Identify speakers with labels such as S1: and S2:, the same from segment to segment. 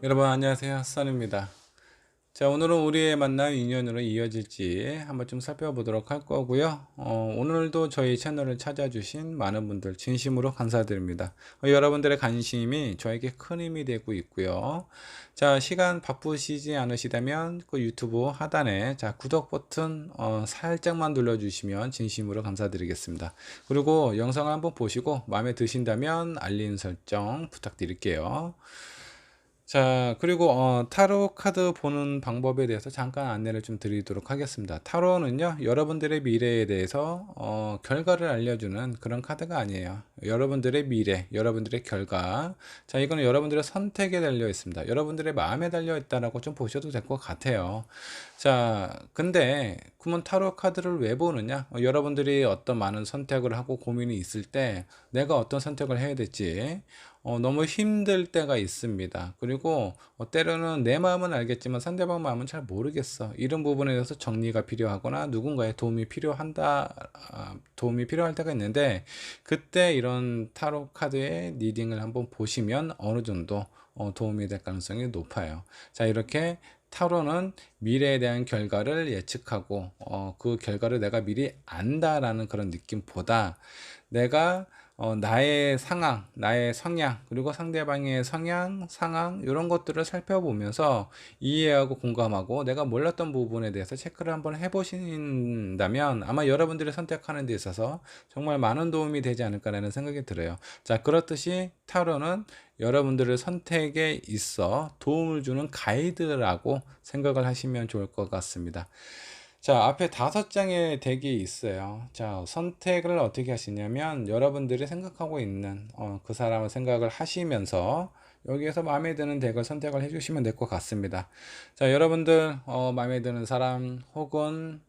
S1: 여러분 안녕하세요, 선입니다. 자, 오늘은 우리의 만남 인연으로 이어질지 한번 좀 살펴보도록 할 거고요. 오늘도 저희 채널을 찾아주신 많은 분들 진심으로 감사드립니다. 여러분들의 관심이 저에게 큰 힘이 되고 있고요. 자, 시간 바쁘시지 않으시다면 그 유튜브 하단에 구독 버튼 살짝만 눌러주시면 진심으로 감사드리겠습니다. 그리고 영상을 한번 보시고 마음에 드신다면 알림 설정 부탁드릴게요. 자, 그리고 타로 카드 보는 방법에 대해서 잠깐 안내를 좀 드리도록 하겠습니다. 타로는요, 여러분들의 미래에 대해서 결과를 알려주는 그런 카드가 아니에요. 여러분들의 미래, 여러분들의 결과. 자, 이거는 여러분들의 선택에 달려 있습니다. 여러분들의 마음에 달려 있다라고 좀 보셔도 될 것 같아요. 자, 근데 그러면 타로 카드를 왜 보느냐? 여러분들이 어떤 많은 선택을 하고 고민이 있을 때 내가 어떤 선택을 해야 될지 너무 힘들 때가 있습니다. 그리고 때로는 내 마음은 알겠지만 상대방 마음은 잘 모르겠어. 이런 부분에 대해서 정리가 필요하거나 누군가의 도움이 필요할 때가 있는데, 그때 이런 타로 카드의 리딩을 한번 보시면 어느 정도 도움이 될 가능성이 높아요. 자, 이렇게 타로는 미래에 대한 결과를 예측하고 그 결과를 내가 미리 안다라는 그런 느낌보다 내가 나의 상황, 나의 성향, 그리고 상대방의 성향, 상황 이런 것들을 살펴보면서 이해하고 공감하고 내가 몰랐던 부분에 대해서 체크를 한번 해보신다면 아마 여러분들이 선택하는 데 있어서 정말 많은 도움이 되지 않을까라는 생각이 들어요. 자, 그렇듯이 타로는 여러분들의 선택에 있어 도움을 주는 가이드라고 생각을 하시면 좋을 것 같습니다. 자, 앞에 5장의 덱이 있어요. 자, 선택을 어떻게 하시냐면 여러분들이 생각하고 있는 그 사람을 생각을 하시면서 여기에서 마음에 드는 덱을 선택을 해주시면 될 것 같습니다. 자, 여러분들 마음에 드는 사람 혹은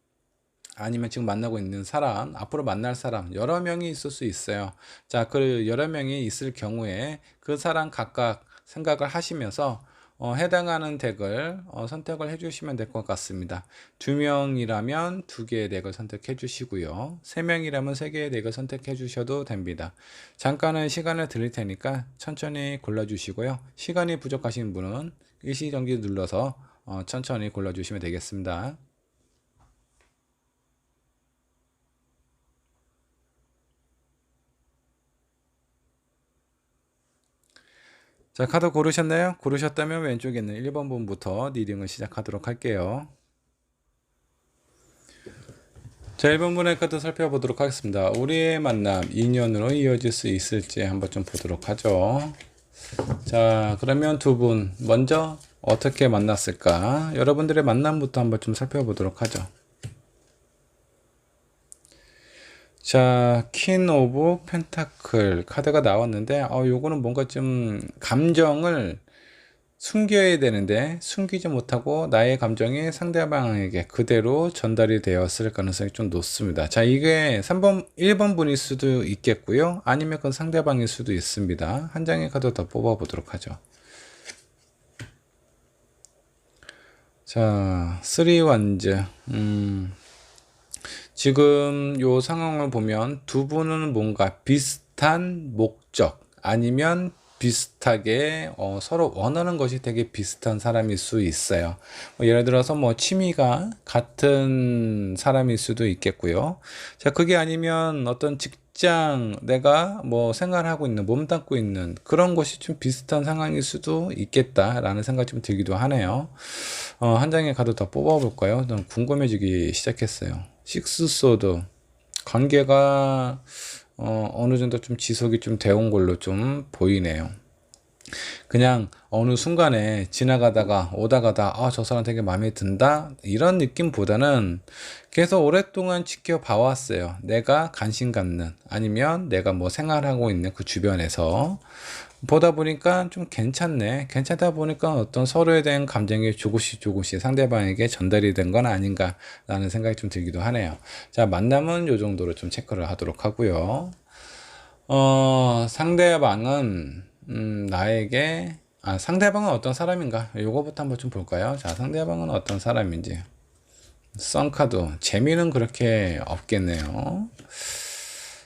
S1: 아니면 지금 만나고 있는 사람, 앞으로 만날 사람 여러 명이 있을 수 있어요. 자, 그 여러 명이 있을 경우에 그 사람 각각 생각을 하시면서 해당하는 덱을 선택을 해주시면 될 것 같습니다. 2명이라면 2개의 덱을 선택해 주시고요. 3명이라면 3개의 덱을 선택해 주셔도 됩니다. 잠깐은 시간을 드릴 테니까 천천히 골라주시고요. 시간이 부족하신 분은 일시정지 눌러서 천천히 골라주시면 되겠습니다. 자, 카드 고르셨나요? 고르셨다면 왼쪽에 있는 1번 분부터 리딩을 시작하도록 할게요. 자, 1번 분의 카드 살펴보도록 하겠습니다. 우리의 만남, 인연으로 이어질 수 있을지 한번 좀 보도록 하죠. 자, 그러면 두 분 먼저 어떻게 만났을까? 여러분들의 만남부터 한번 좀 살펴보도록 하죠. 자, 퀸 오브 펜타클 카드가 나왔는데 요거는 뭔가 좀 감정을 숨겨야 되는데 숨기지 못하고 나의 감정이 상대방에게 그대로 전달이 되었을 가능성이 좀 높습니다. 자, 이게 1번 분일 수도 있겠고요. 아니면 그 상대방일 수도 있습니다. 한 장의 카드 더 뽑아 보도록 하죠. 자, 3 완즈. 지금 요 상황을 보면 두 분은 뭔가 비슷한 목적 아니면 비슷하게 서로 원하는 것이 되게 비슷한 사람일 수 있어요. 예를 들어서 뭐 취미가 같은 사람일 수도 있겠고요. 자, 그게 아니면 어떤 직장 내가 뭐 생활하고 있는 몸담고 있는 그런 것이 좀 비슷한 상황일 수도 있겠다라는 생각이 좀 들기도 하네요. 한 장의 카드 더 뽑아볼까요? 좀 궁금해지기 시작했어요. 식스소드 관계가 어느 정도 좀 지속이 좀 되온 걸로 좀 보이네요. 그냥 어느 순간에 지나가다가 오다가다 저 사람 되게 마음에 든다 이런 느낌보다는 계속 오랫동안 지켜봐 왔어요. 내가 관심 갖는 아니면 내가 뭐 생활하고 있는 그 주변에서 보다 보니까 좀 괜찮네. 괜찮다 보니까 어떤 서로에 대한 감정이 조금씩 상대방에게 전달이 된 건 아닌가 라는 생각이 좀 들기도 하네요. 자, 만남은 요 정도로 좀 체크를 하도록 하고요. 상대방은 나에게 상대방은 어떤 사람인가 요거부터 한번 좀 볼까요? 자, 상대방은 어떤 사람인지. 썬카드 재미는 그렇게 없겠네요.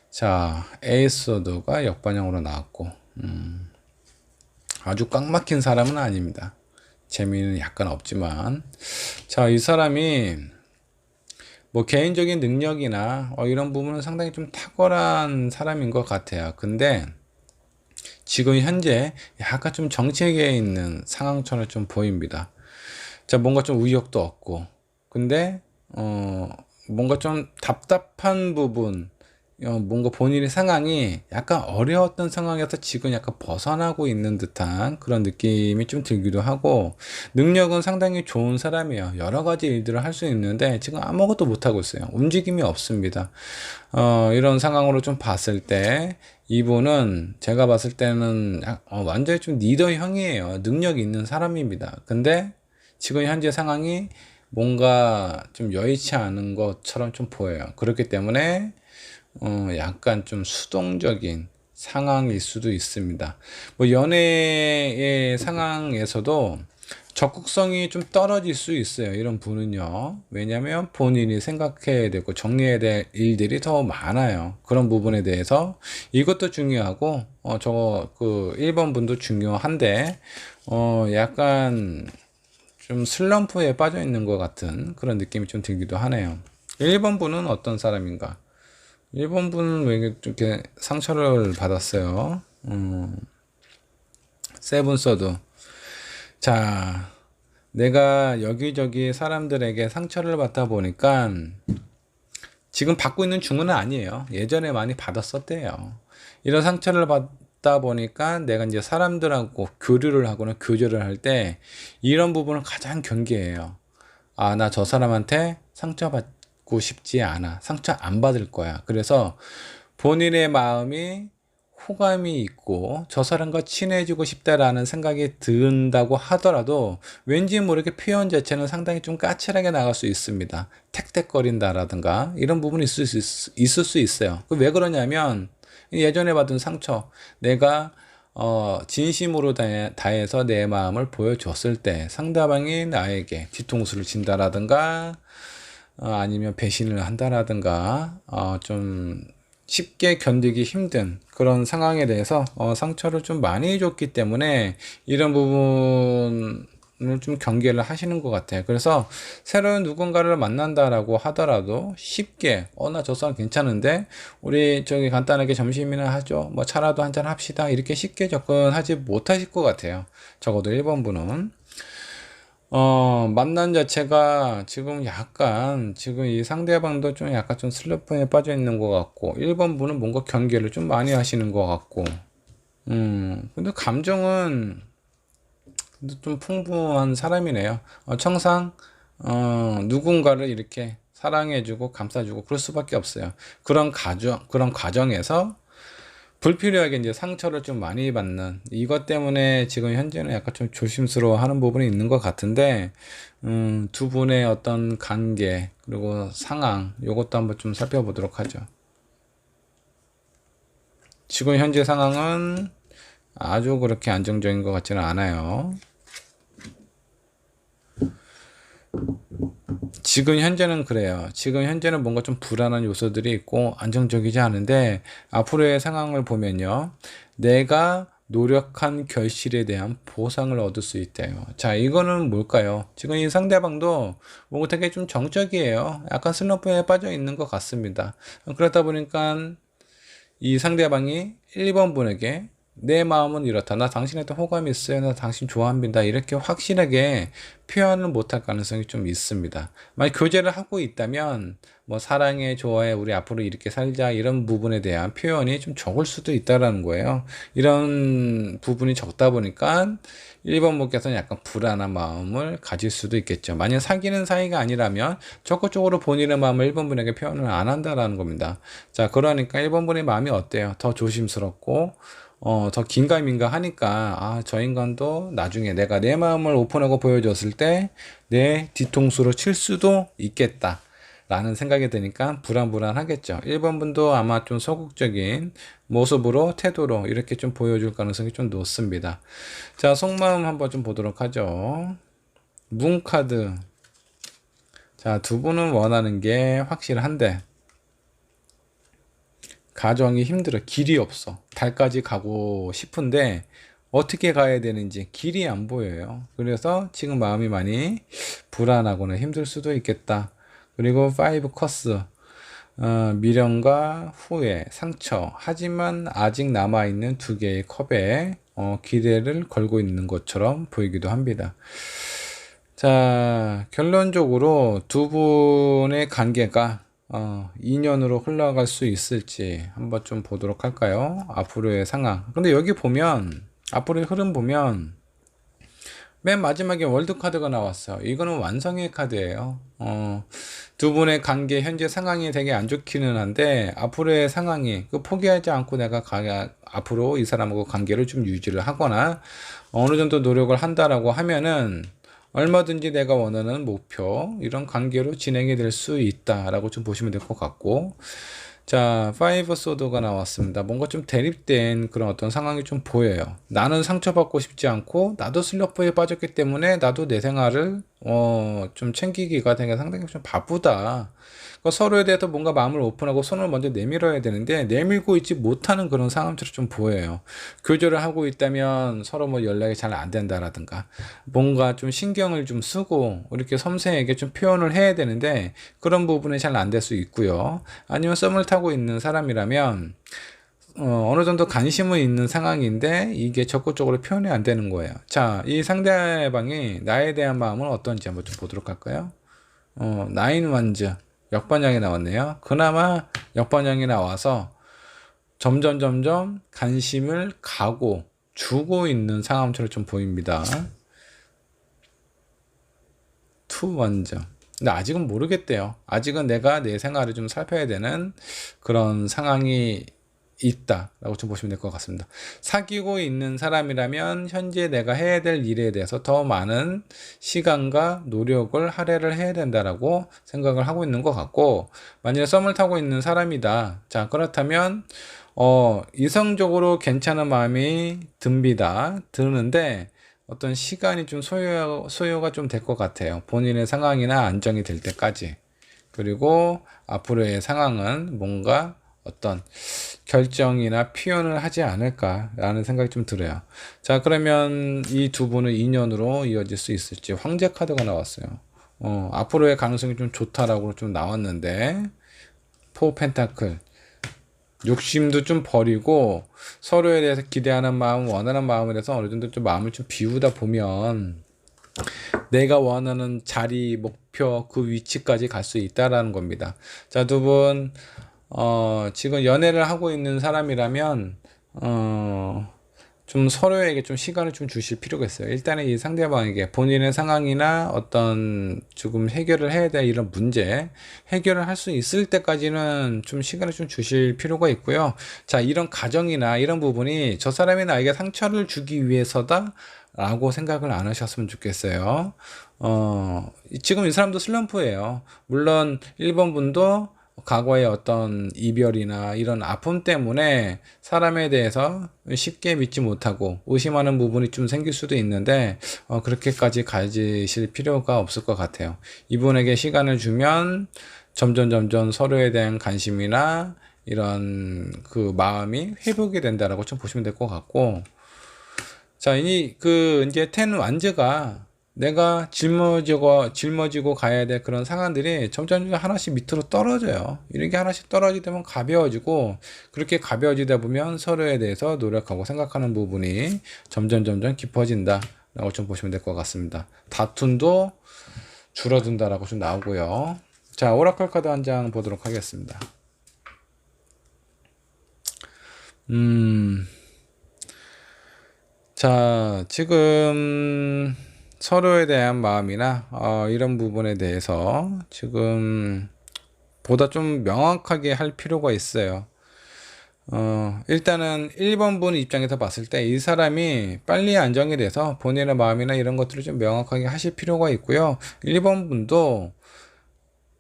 S1: 자, 에이스워드가 역반영으로 나왔고 아주 꽉 막힌 사람은 아닙니다. 재미는 약간 없지만, 자, 이 사람이 뭐 개인적인 능력이나 이런 부분은 상당히 좀 탁월한 사람인 것 같아요. 근데 지금 현재 약간 좀 정체기에 있는 상황처럼 좀 보입니다. 자, 뭔가 좀 의욕도 없고, 근데 뭔가 좀 답답한 부분, 뭔가 본인의 상황이 약간 어려웠던 상황에서 지금 약간 벗어나고 있는 듯한 그런 느낌이 좀 들기도 하고, 능력은 상당히 좋은 사람이에요. 여러 가지 일들을 할 수 있는데 지금 아무것도 못하고 있어요. 움직임이 없습니다. 이런 상황으로 좀 봤을 때 이분은 제가 봤을 때는 완전히 좀 리더형이에요. 능력이 있는 사람입니다. 근데 지금 현재 상황이 뭔가 좀 여의치 않은 것처럼 좀 보여요. 그렇기 때문에 약간 좀 수동적인 상황일 수도 있습니다. 뭐 연애의 상황에서도 적극성이 좀 떨어질 수 있어요. 이런 분은요. 왜냐하면 본인이 생각해야 되고 정리해야 될 일들이 더 많아요. 그런 부분에 대해서 이것도 중요하고 저거 그 1번 분도 중요한데 약간 좀 슬럼프에 빠져 있는 것 같은 그런 느낌이 좀 들기도 하네요. 1번 분은 어떤 사람인가? 1번 분은 왜 이렇게 상처를 받았어요? 세븐 서드. 자, 내가 여기저기 사람들에게 상처를 받다 보니까 지금 받고 있는 중은 아니에요. 예전에 많이 받았었대요. 이런 상처를 받다 보니까 내가 이제 사람들하고 교류를 하거나 교제를 할 때 이런 부분을 가장 경계해요. 아, 나 저 사람한테 상처받고 싶지 않아. 상처 안 받을 거야. 그래서 본인의 마음이 호감이 있고 저 사람과 친해지고 싶다라는 생각이 든다고 하더라도 왠지 모르게 표현 자체는 상당히 좀 까칠하게 나갈 수 있습니다. 택택거린다라든가 이런 부분이 있을 수 있어요. 왜 그러냐면 예전에 받은 상처, 내가 진심으로 다해서 내 마음을 보여줬을 때 상대방이 나에게 뒤통수를 친다라든가 아니면 배신을 한다라든가 좀 쉽게 견디기 힘든 그런 상황에 대해서 상처를 좀 많이 줬기 때문에 이런 부분을 좀 경계를 하시는 것 같아요. 그래서 새로운 누군가를 만난다라고 하더라도 쉽게 나 저 사람 괜찮은데 우리 저기 간단하게 점심이나 하죠. 뭐 차라도 한잔 합시다. 이렇게 쉽게 접근하지 못하실 것 같아요. 적어도 1번 분은. 만난 자체가 지금 약간, 지금 이 상대방도 좀 약간 좀 슬럼프에 빠져 있는 것 같고, 1번 분은 뭔가 경계를 좀 많이 하시는 것 같고, 근데 감정은 좀 풍부한 사람이네요. 청상, 누군가를 이렇게 사랑해주고 감싸주고 그럴 수밖에 없어요. 그런 과정에서 불필요하게 이제 상처를 좀 많이 받는 이것 때문에 지금 현재는 약간 좀 조심스러워 하는 부분이 있는 것 같은데, 두 분의 어떤 관계, 그리고 상황, 요것도 한번 좀 살펴보도록 하죠. 지금 현재 상황은 아주 그렇게 안정적인 것 같지는 않아요. 지금 현재는 그래요. 지금 현재는 뭔가 좀 불안한 요소들이 있고 안정적이지 않은데 앞으로의 상황을 보면요. 내가 노력한 결실에 대한 보상을 얻을 수 있대요. 자, 이거는 뭘까요? 지금 이 상대방도 뭔가 되게 좀 정적이에요. 약간 슬럼프에 빠져 있는 것 같습니다. 그렇다 보니까 이 상대방이 1번 분에게 내 마음은 이렇다. 나 당신한테 호감이 있어요. 나 당신 좋아합니다. 이렇게 확실하게 표현을 못할 가능성이 좀 있습니다. 만약 교제를 하고 있다면 뭐 사랑해, 좋아해, 우리 앞으로 이렇게 살자 이런 부분에 대한 표현이 좀 적을 수도 있다라는 거예요. 이런 부분이 적다 보니까 1번 분께서는 약간 불안한 마음을 가질 수도 있겠죠. 만약 사귀는 사이가 아니라면 적극적으로 본인의 마음을 1번 분에게 표현을 안 한다라는 겁니다. 자, 그러니까 1번 분의 마음이 어때요? 더 조심스럽고 더 긴가민가 하니까 저 인간도 나중에 내가 내 마음을 오픈하고 보여줬을 때 내 뒤통수로 칠 수도 있겠다 라는 생각이 드니까 불안하겠죠. 1번 분도 아마 좀 소극적인 모습으로 태도로 이렇게 좀 보여줄 가능성이 좀 높습니다. 자, 속마음 한번 좀 보도록 하죠. 문 카드. 자, 두 분은 원하는 게 확실한데 가정이 힘들어. 길이 없어. 달까지 가고 싶은데 어떻게 가야 되는지 길이 안 보여요. 그래서 지금 마음이 많이 불안하거나 힘들 수도 있겠다. 그리고 5 커스, 미련과 후회, 상처, 하지만 아직 남아있는 두 개의 컵에 기대를 걸고 있는 것처럼 보이기도 합니다. 자, 결론적으로 두 분의 관계가 2년으로 흘러갈 수 있을지 한번 좀 보도록 할까요? 앞으로의 상황. 근데 여기 보면, 앞으로의 흐름 보면, 맨 마지막에 월드 카드가 나왔어요. 이거는 완성의 카드예요. 두 분의 관계 현재 상황이 되게 안 좋기는 한데 앞으로의 상황이 포기하지 않고 내가 앞으로 이 사람하고 관계를 좀 유지를 하거나 어느 정도 노력을 한다라고 하면은 얼마든지 내가 원하는 목표 이런 관계로 진행이 될 수 있다라고 좀 보시면 될 것 같고, 자, 5 소드가 나왔습니다. 뭔가 좀 대립된 그런 어떤 상황이 좀 보여요. 나는 상처받고 싶지 않고 나도 슬럼프에 빠졌기 때문에 나도 내 생활을 좀 챙기기가 되게 상당히 좀 바쁘다. 그러니까 서로에 대해서 뭔가 마음을 오픈하고 손을 먼저 내밀어야 되는데 내밀고 있지 못하는 그런 상황처럼 좀 보여요. 교제를 하고 있다면 서로 뭐 연락이 잘 안 된다라든가 뭔가 좀 신경을 좀 쓰고 이렇게 섬세하게 좀 표현을 해야 되는데 그런 부분이 잘 안 될 수 있고요. 아니면 썸을 타고 있는 사람이라면 어느 정도 관심은 있는 상황인데 이게 적극적으로 표현이 안 되는 거예요. 자, 이 상대방이 나에 대한 마음은 어떤지 한번 좀 보도록 할까요? 나인 완즈 역반향이 나왔네요. 그나마 역반향이 나와서 점점 관심을 가고 주고 있는 상황처럼 좀 보입니다. 투 완즈. 근데 아직은 모르겠대요. 아직은 내가 내 생활을 좀 살펴야 되는 그런 상황이 있다라고 좀 보시면 될 것 같습니다. 사귀고 있는 사람이라면 현재 내가 해야 될 일에 대해서 더 많은 시간과 노력을 할애를 해야 된다라고 생각을 하고 있는 것 같고, 만약에 썸을 타고 있는 사람이다. 자, 그렇다면 이성적으로 괜찮은 마음이 드는데 어떤 시간이 좀 소요가 좀 될 것 같아요. 본인의 상황이나 안정이 될 때까지. 그리고 앞으로의 상황은 뭔가 어떤 결정이나 표현을 하지 않을까라는 생각이 좀 들어요. 자, 그러면 이 두 분은 인연으로 이어질 수 있을지. 황제 카드가 나왔어요. 앞으로의 가능성이 좀 좋다라고 좀 나왔는데, 포 펜타클. 욕심도 좀 버리고 서로에 대해서 기대하는 마음, 원하는 마음에 대해서 어느 정도 좀 마음을 좀 비우다 보면 내가 원하는 자리, 목표, 그 위치까지 갈 수 있다라는 겁니다. 자, 두 분, 지금 연애를 하고 있는 사람이라면, 좀 서로에게 좀 시간을 좀 주실 필요가 있어요. 일단은 이 상대방에게 본인의 상황이나 어떤 조금 해결을 해야 될 이런 문제, 해결을 할 수 있을 때까지는 좀 시간을 좀 주실 필요가 있고요. 자, 이런 가정이나 이런 부분이 저 사람이 나에게 상처를 주기 위해서다 라고 생각을 안 하셨으면 좋겠어요. 지금 이 사람도 슬럼프예요. 물론 1번 분도 과거의 어떤 이별이나 이런 아픔 때문에 사람에 대해서 쉽게 믿지 못하고 의심하는 부분이 좀 생길 수도 있는데 그렇게까지 가지실 필요가 없을 것 같아요. 이분에게 시간을 주면 점점 서로에 대한 관심이나 이런 그 마음이 회복이 된다라고 좀 보시면 될 것 같고, 자, 이제 텐 완즈가 내가 짊어지고 가야 될 그런 상황들이 점점 하나씩 밑으로 떨어져요. 이렇게 하나씩 떨어지다 보면 가벼워지고, 그렇게 가벼워지다 보면 서로에 대해서 노력하고 생각하는 부분이 점점 깊어진다 라고 좀 보시면 될 것 같습니다. 다툼도 줄어든다라고 좀 나오고요. 자, 오라클 카드 한 장 보도록 하겠습니다. 자, 지금 서로에 대한 마음이나 이런 부분에 대해서 지금 보다 좀 명확하게 할 필요가 있어요. 일단은 1번 분 입장에서 봤을 때 이 사람이 빨리 안정이 돼서 본인의 마음이나 이런 것들을 좀 명확하게 하실 필요가 있고요. 1번 분도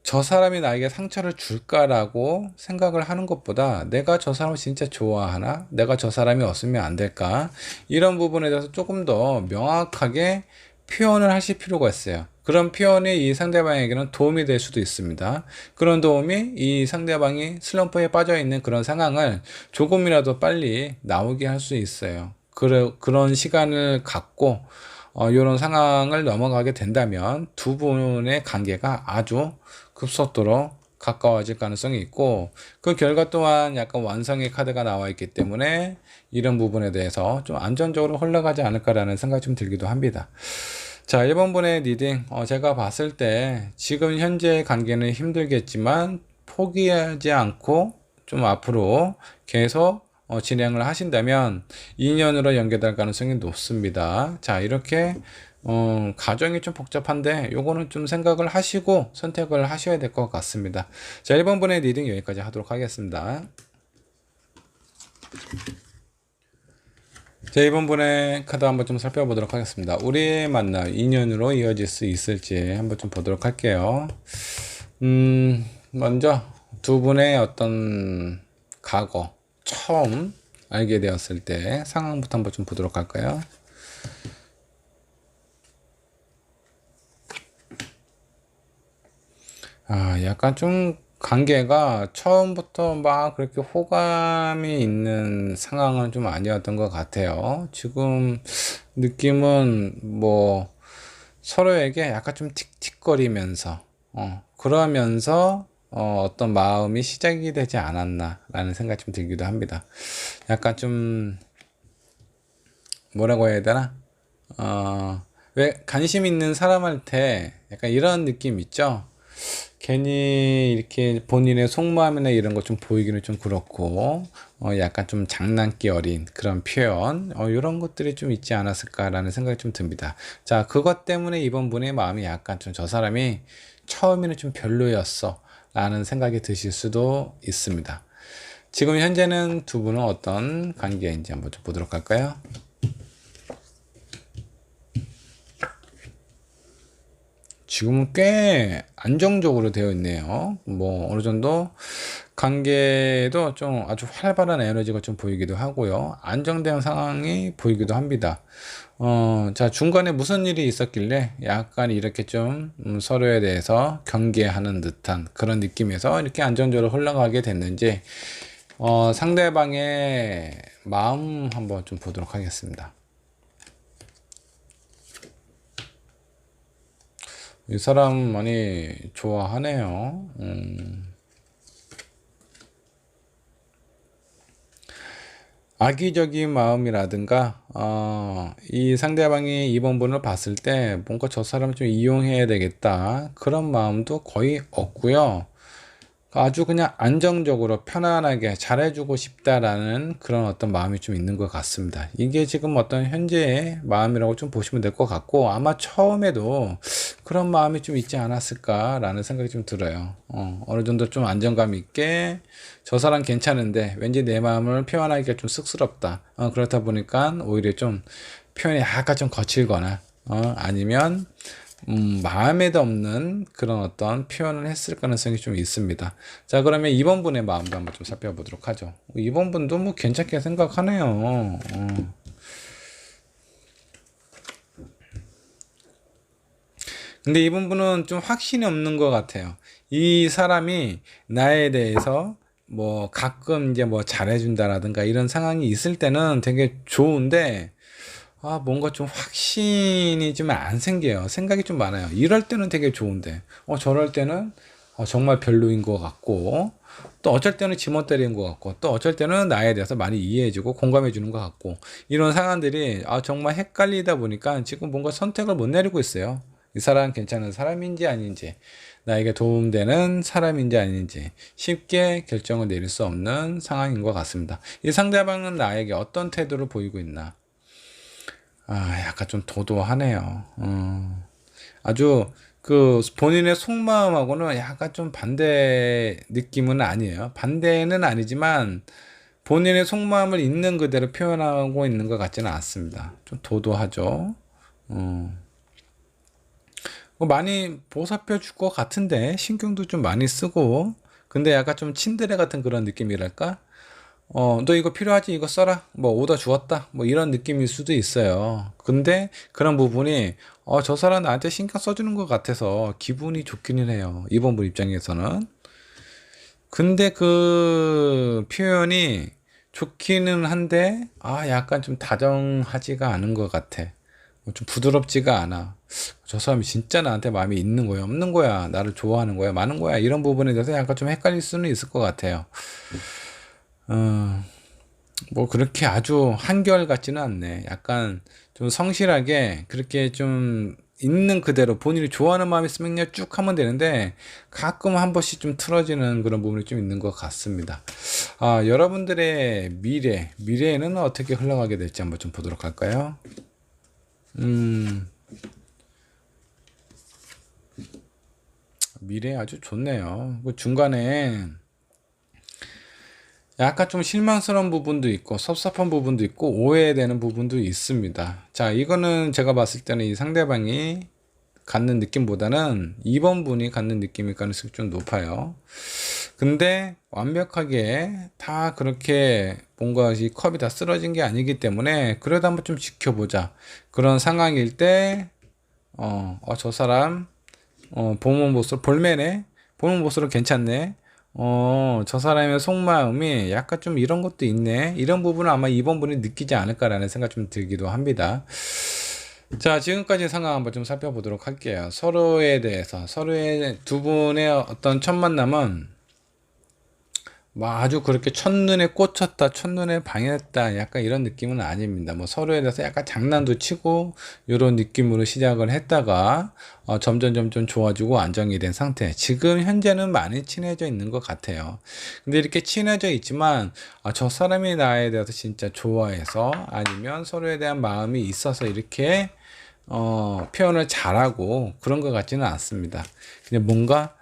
S1: 저 사람이 나에게 상처를 줄까라고 생각을 하는 것보다 내가 저 사람을 진짜 좋아하나? 내가 저 사람이 없으면 안 될까? 이런 부분에 대해서 조금 더 명확하게 표현을 하실 필요가 있어요. 그런 표현이 이 상대방에게는 도움이 될 수도 있습니다. 그런 도움이 이 상대방이 슬럼프에 빠져 있는 그런 상황을 조금이라도 빨리 나오게 할 수 있어요. 그런 시간을 갖고 이런 상황을 넘어가게 된다면 두 분의 관계가 아주 급속도로 가까워질 가능성이 있고, 그 결과 또한 약간 완성의 카드가 나와 있기 때문에 이런 부분에 대해서 좀 안정적으로 흘러가지 않을까라는 생각이 좀 들기도 합니다. 자, 1번 분의 리딩, 제가 봤을 때 지금 현재 관계는 힘들겠지만 포기하지 않고 좀 앞으로 계속 진행을 하신다면 인연으로 연결될 가능성이 높습니다. 자, 이렇게 가정이 좀 복잡한데 요거는 좀 생각을 하시고 선택을 하셔야 될 것 같습니다. 자, 1번 분의 리딩 여기까지 하도록 하겠습니다. 자, 2번 분의 카드 한번 좀 살펴보도록 하겠습니다. 우리의 만남, 인연으로 이어질 수 있을지 한번 좀 보도록 할게요. 먼저 두 분의 어떤 과거, 처음 알게 되었을 때 상황부터 한번 좀 보도록 할까요? 약간 좀 관계가 처음부터 막 그렇게 호감이 있는 상황은 좀 아니었던 것 같아요. 지금 느낌은 뭐 서로에게 약간 좀 틱틱거리면서 그러면서 어떤 마음이 시작이 되지 않았나 라는 생각이 좀 들기도 합니다. 약간 좀 뭐라고 해야 되나, 왜 관심 있는 사람한테 약간 이런 느낌 있죠. 괜히 이렇게 본인의 속마음이나 이런 거 좀 보이기는 좀 그렇고, 약간 좀 장난기 어린 그런 표현, 이런 것들이 좀 있지 않았을까라는 생각이 좀 듭니다. 자, 그것 때문에 이번 분의 마음이 약간 좀 저 사람이 처음에는 좀 별로였어 라는 생각이 드실 수도 있습니다. 지금 현재는 두 분은 어떤 관계인지 한번 좀 보도록 할까요? 지금은 꽤 안정적으로 되어 있네요. 뭐 어느 정도 관계도 좀 아주 활발한 에너지가 좀 보이기도 하고요. 안정된 상황이 보이기도 합니다. 자, 중간에 무슨 일이 있었길래 약간 이렇게 좀 서로에 대해서 경계하는 듯한 그런 느낌에서 이렇게 안정적으로 흘러가게 됐는지, 상대방의 마음 한번 좀 보도록 하겠습니다. 이 사람 많이 좋아하네요. 악의적인 마음이라든가, 이 상대방이 이번 분을 봤을 때 뭔가 저 사람을 좀 이용해야 되겠다 그런 마음도 거의 없고요. 아주 그냥 안정적으로 편안하게 잘해주고 싶다라는 그런 어떤 마음이 좀 있는 것 같습니다. 이게 지금 어떤 현재의 마음이라고 좀 보시면 될 것 같고, 아마 처음에도 그런 마음이 좀 있지 않았을까라는 생각이 좀 들어요. 어느 정도 좀 안정감 있게 저 사람 괜찮은데 왠지 내 마음을 표현하기가 좀 쑥스럽다. 그렇다 보니까 오히려 좀 표현이 약간 좀 거칠거나, 아니면 마음에도 없는 그런 어떤 표현을 했을 가능성이 좀 있습니다. 자, 그러면 2번 분의 마음도 한번 좀 살펴보도록 하죠. 2번 분도 뭐 괜찮게 생각하네요. 근데 2번 분은 좀 확신이 없는 것 같아요. 이 사람이 나에 대해서 뭐 가끔 이제 뭐 잘해준다라든가 이런 상황이 있을 때는 되게 좋은데, 뭔가 좀 확신이 좀 안 생겨요. 생각이 좀 많아요. 이럴 때는 되게 좋은데, 저럴 때는 정말 별로인 것 같고, 또 어쩔 때는 지멋 때리는 것 같고, 또 어쩔 때는 나에 대해서 많이 이해해주고 공감해주는 것 같고, 이런 상황들이 정말 헷갈리다 보니까 지금 뭔가 선택을 못 내리고 있어요. 이 사람 괜찮은 사람인지 아닌지, 나에게 도움되는 사람인지 아닌지 쉽게 결정을 내릴 수 없는 상황인 것 같습니다. 이 상대방은 나에게 어떤 태도를 보이고 있나? 약간 좀 도도하네요. 아주 그 본인의 속마음하고는 약간 좀 반대 느낌은 아니에요. 반대는 아니지만 본인의 속마음을 있는 그대로 표현하고 있는 것 같지는 않습니다. 좀 도도하죠. 많이 보살펴 줄 것 같은데 신경도 좀 많이 쓰고, 근데 약간 좀 친드레 같은 그런 느낌이랄까? 너 이거 필요하지? 이거 써라. 뭐 오더 주었다. 뭐 이런 느낌일 수도 있어요. 근데 그런 부분이 저 사람 나한테 신경 써주는 것 같아서 기분이 좋기는 해요. 이번 분 입장에서는. 근데 그 표현이 좋기는 한데 약간 좀 다정하지가 않은 것 같아. 좀 부드럽지가 않아. 저 사람이 진짜 나한테 마음이 있는 거야, 없는 거야, 나를 좋아하는 거야, 많은 거야, 이런 부분에 대해서 약간 좀 헷갈릴 수는 있을 것 같아요. 어, 뭐 그렇게 아주 한결 같지는 않네. 약간 좀 성실하게 그렇게 좀 있는 그대로 본인이 좋아하는 마음이 있으면 그냥 쭉 하면 되는데 가끔 한 번씩 좀 틀어지는 그런 부분이 좀 있는 것 같습니다. 여러분들의 미래에는 어떻게 흘러가게 될지 한번 좀 보도록 할까요? 음, 미래 아주 좋네요. 그 중간에 약간 좀 실망스러운 부분도 있고 섭섭한 부분도 있고 오해되는 부분도 있습니다. 자, 이거는 제가 봤을 때는 이 상대방이 갖는 느낌보다는 2번 분이 갖는 느낌일 가능성이 좀 높아요. 근데 완벽하게 다 그렇게 뭔가 이 컵이 다 쓰러진 게 아니기 때문에 그래도 한번 좀 지켜보자. 그런 상황일 때, 저 사람, 보면 볼수록 볼매네? 보면 볼수록 괜찮네? 저 사람의 속마음이 약간 좀 이런 것도 있네. 이런 부분은 아마 2번 분이 느끼지 않을까라는 생각 좀 들기도 합니다. 자, 지금까지 상황 한번 좀 살펴보도록 할게요. 서로의 두 분의 어떤 첫 만남은 뭐 아주 그렇게 첫눈에 꽂혔다, 첫눈에 반했다, 약간 이런 느낌은 아닙니다. 뭐 서로에 대해서 약간 장난도 치고, 이런 느낌으로 시작을 했다가, 점점 좋아지고 안정이 된 상태. 지금 현재는 많이 친해져 있는 것 같아요. 근데 이렇게 친해져 있지만, 저 사람이 나에 대해서 진짜 좋아해서, 아니면 서로에 대한 마음이 있어서 이렇게, 표현을 잘하고 그런 것 같지는 않습니다. 그냥 뭔가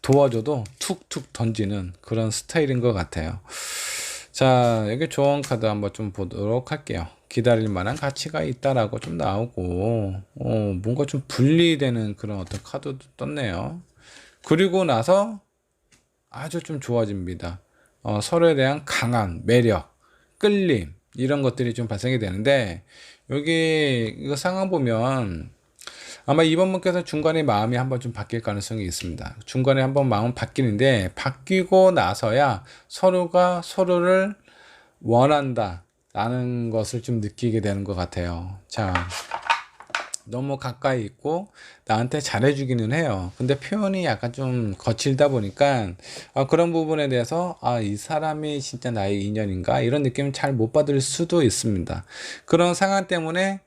S1: 도와줘도 툭툭 던지는 그런 스타일인 것 같아요. 자, 여기 조언 카드 한번 좀 보도록 할게요. 기다릴 만한 가치가 있다라고 좀 나오고, 뭔가 좀 분리되는 그런 어떤 카드도 떴네요. 그리고 나서 아주 좀 좋아집니다. 서로에 대한 강한 매력, 끌림, 이런 것들이 좀 발생이 되는데, 여기 이거 상황 보면 아마 이번 분께서 중간에 마음이 한번 좀 바뀔 가능성이 있습니다. 중간에 한번 마음 바뀌는데 바뀌고 나서야 서로가 서로를 원한다 라는 것을 좀 느끼게 되는 것 같아요. 자, 너무 가까이 있고 나한테 잘해주기는 해요. 근데 표현이 약간 좀 거칠다 보니까 그런 부분에 대해서 이 사람이 진짜 나의 인연인가 이런 느낌을 잘 못 받을 수도 있습니다. 그런 상황 때문에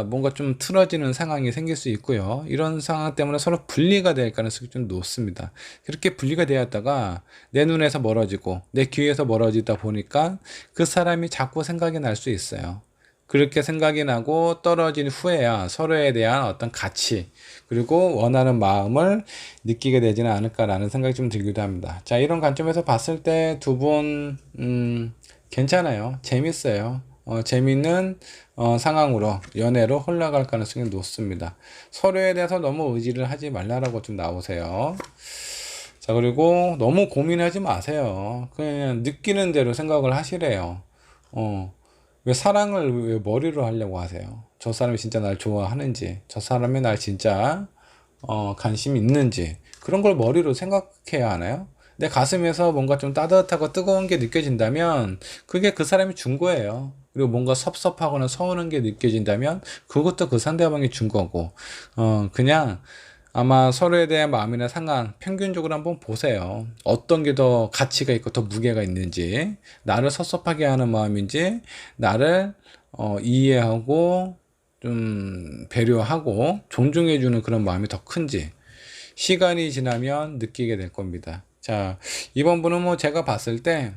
S1: 뭔가 좀 틀어지는 상황이 생길 수 있고요. 이런 상황 때문에 서로 분리가 될 가능성이 좀 높습니다. 그렇게 분리가 되었다가 내 눈에서 멀어지고 내 귀에서 멀어지다 보니까 그 사람이 자꾸 생각이 날 수 있어요. 그렇게 생각이 나고 떨어진 후에야 서로에 대한 어떤 가치 그리고 원하는 마음을 느끼게 되지는 않을까라는 생각이 좀 들기도 합니다. 자, 이런 관점에서 봤을 때 두 분 괜찮아요. 재밌어요. 재밌는 상황으로 연애로 흘러갈 가능성이 높습니다. 서로에 대해서 너무 의지를 하지 말라라고 좀 나오세요. 자, 그리고 너무 고민하지 마세요. 그냥 느끼는 대로 생각을 하시래요. 왜 사랑을 왜 머리로 하려고 하세요? 저 사람이 진짜 날 좋아하는지, 저 사람이 날 진짜 관심이 있는지 그런 걸 머리로 생각해야 하나요? 내 가슴에서 뭔가 좀 따뜻하고 뜨거운 게 느껴진다면 그게 그 사람이 준 거예요. 그리고 뭔가 섭섭하거나 서운한 게 느껴진다면 그것도 그 상대방이 준 거고 그냥 아마 서로에 대한 마음이나 상황 평균적으로 한번 보세요. 어떤 게 더 가치가 있고 더 무게가 있는지, 나를 섭섭하게 하는 마음인지, 나를 이해하고 좀 배려하고 존중해주는 그런 마음이 더 큰지 시간이 지나면 느끼게 될 겁니다. 자, 이번 분은 뭐 제가 봤을 때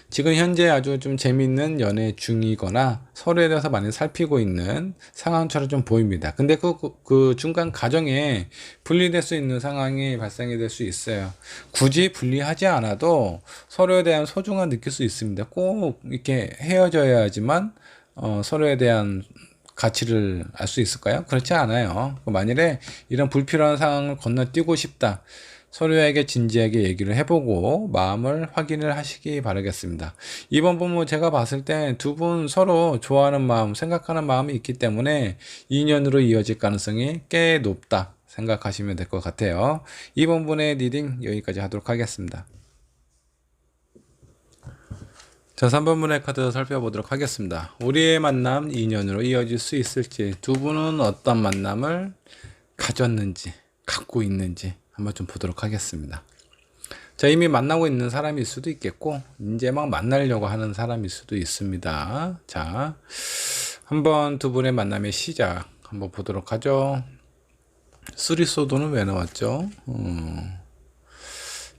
S1: 지금 현재 아주 좀 재밌는 연애 중이거나 서로에 대해서 많이 살피고 있는 상황처럼 좀 보입니다. 근데 그 중간 과정에 분리될 수 있는 상황이 발생이 될 수 있어요. 굳이 분리하지 않아도 서로에 대한 소중함 느낄 수 있습니다. 꼭 이렇게 헤어져야 하지만 서로에 대한 가치를 알 수 있을까요? 그렇지 않아요. 만일에 이런 불필요한 상황을 건너뛰고 싶다. 서로에게 진지하게 얘기를 해보고 마음을 확인을 하시기 바라겠습니다. 이번 부분 제가 봤을 때 두 분 서로 좋아하는 마음, 생각하는 마음이 있기 때문에 인연으로 이어질 가능성이 꽤 높다 생각하시면 될 것 같아요. 이번 분의 리딩 여기까지 하도록 하겠습니다. 자, 3번문의 카드 살펴보도록 하겠습니다. 우리의 만남 인연으로 이어질 수 있을지, 두 분은 어떤 만남을 가졌는지, 갖고 있는지 한번 좀 보도록 하겠습니다. 자, 이미 만나고 있는 사람일 수도 있겠고, 이제 막 만나려고 하는 사람일 수도 있습니다. 자, 한번 두 분의 만남의 시작 한번 보도록 하죠. 쓰리소드는 왜 나왔죠?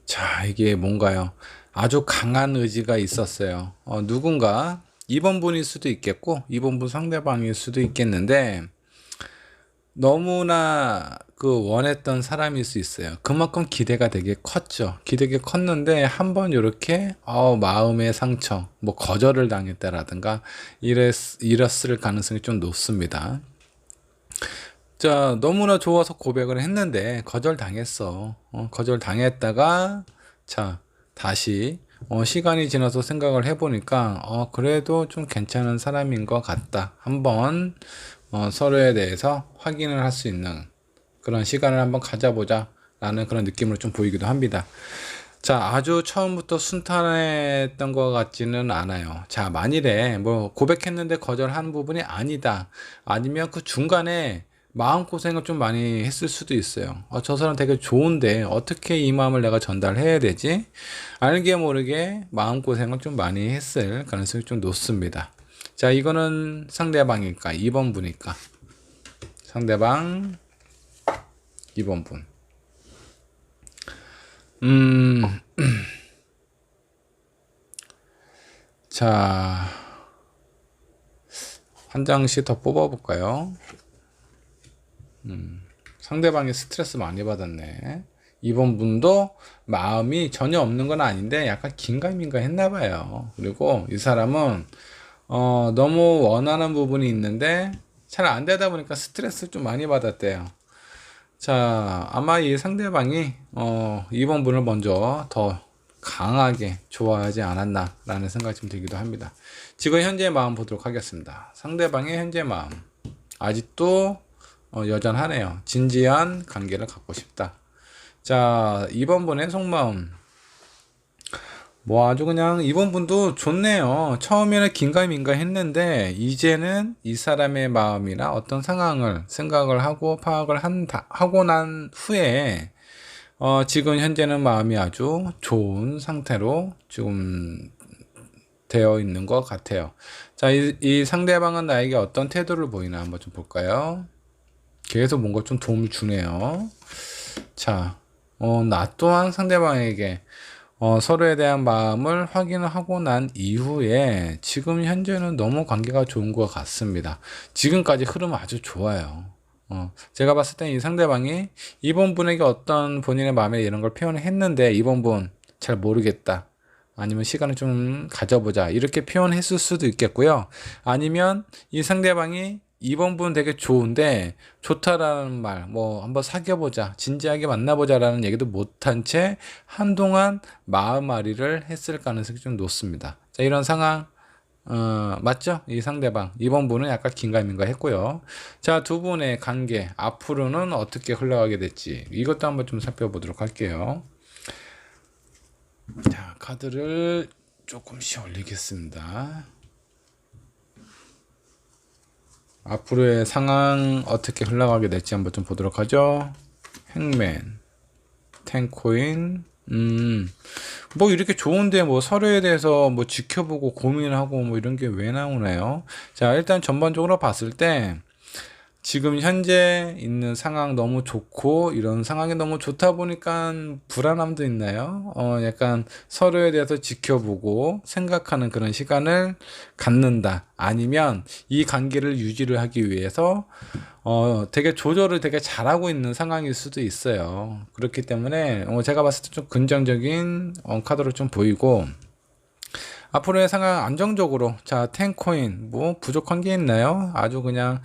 S1: 자, 이게 뭔가요? 아주 강한 의지가 있었어요. 누군가 2번 분일 수도 있겠고 2번 분 상대방일 수도 있겠는데 너무나 그 원했던 사람일 수 있어요. 그만큼 기대가 되게 컸죠. 기대가 컸는데 한번 이렇게 마음의 상처, 뭐 거절을 당했다라든가 이랬을 가능성이 좀 높습니다. 자, 너무나 좋아서 고백을 했는데 거절 당했어. 거절 당했다가 자, 다시 시간이 지나서 생각을 해보니까 그래도 좀 괜찮은 사람인 것 같다. 한번 서로에 대해서 확인을 할 수 있는 그런 시간을 한번 가져보자 라는 그런 느낌으로 좀 보이기도 합니다. 자, 아주 처음부터 순탄했던 것 같지는 않아요. 자, 만일에 뭐 고백했는데 거절한 부분이 아니다, 아니면 그 중간에 마음고생을 좀 많이 했을 수도 있어요. 저 사람 되게 좋은데 어떻게 이 마음을 내가 전달해야 되지? 알게 모르게 마음고생을 좀 많이 했을 가능성이 좀 높습니다. 자, 이거는 상대방일까? 2번 분일까? 상대방 2번 분. 자, 한 장씩 더 뽑아볼까요? 상대방이 스트레스 많이 받았네. 2번 분도 마음이 전혀 없는 건 아닌데 약간 긴가민가 했나 봐요. 그리고 이 사람은 너무 원하는 부분이 있는데 잘 안 되다 보니까 스트레스 좀 많이 받았대요. 자, 아마 이 상대방이 2번 분을 먼저 더 강하게 좋아하지 않았나 라는 생각이 좀 들기도 합니다. 지금 현재의 마음 보도록 하겠습니다. 상대방의 현재 마음 아직도 여전하네요. 진지한 관계를 갖고 싶다. 자, 2번 분의 속마음 뭐 아주 그냥 2번 분도 좋네요. 처음에는 긴가민가 했는데 이제는 이 사람의 마음이나 어떤 상황을 생각을 하고 파악을 하고 난 후에 지금 현재는 마음이 아주 좋은 상태로 지금 되어 있는 것 같아요. 자, 이 상대방은 나에게 어떤 태도를 보이나 한번 좀 볼까요? 계속 뭔가 좀 도움을 주네요. 자, 나 또한 상대방에게 서로에 대한 마음을 확인하고 난 이후에 지금 현재는 너무 관계가 좋은 것 같습니다. 지금까지 흐름 아주 좋아요. 제가 봤을 때 이 상대방이 이번 분에게 어떤 본인의 마음에 이런 걸 표현을 했는데 이번 분 잘 모르겠다, 아니면 시간을 좀 가져보자 이렇게 표현했을 수도 있겠고요. 아니면 이 상대방이 이번 분 되게 좋은데 좋다라는 말, 뭐 한번 사귀어보자, 진지하게 만나보자라는 얘기도 못한 채 한동안 마음앓이를 했을 가능성이 좀 높습니다. 자, 이런 상황 맞죠? 이 상대방 이번 분은 약간 긴가민가 했고요. 자, 두 분의 관계 앞으로는 어떻게 흘러가게 될지 이것도 한번 좀 살펴보도록 할게요. 자, 카드를 조금씩 올리겠습니다. 앞으로의 상황 어떻게 흘러가게 될지 한번 좀 보도록 하죠. 행맨, 텐코인, 뭐 이렇게 좋은데 뭐 서로에 대해서 뭐 지켜보고 고민하고 뭐 이런 게 왜 나오나요? 자, 일단 전반적으로 봤을 때 지금 현재 있는 상황 너무 좋고 이런 상황이 너무 좋다 보니까 불안함도 있나요? 약간 서로에 대해서 지켜보고 생각하는 그런 시간을 갖는다. 아니면 이 관계를 유지를 하기 위해서 되게 조절을 되게 잘하고 있는 상황일 수도 있어요. 그렇기 때문에 제가 봤을 때 좀 긍정적인 카드로 좀 보이고, 앞으로의 상황 안정적으로, 자, 텐코인 뭐 부족한 게 있나요? 아주 그냥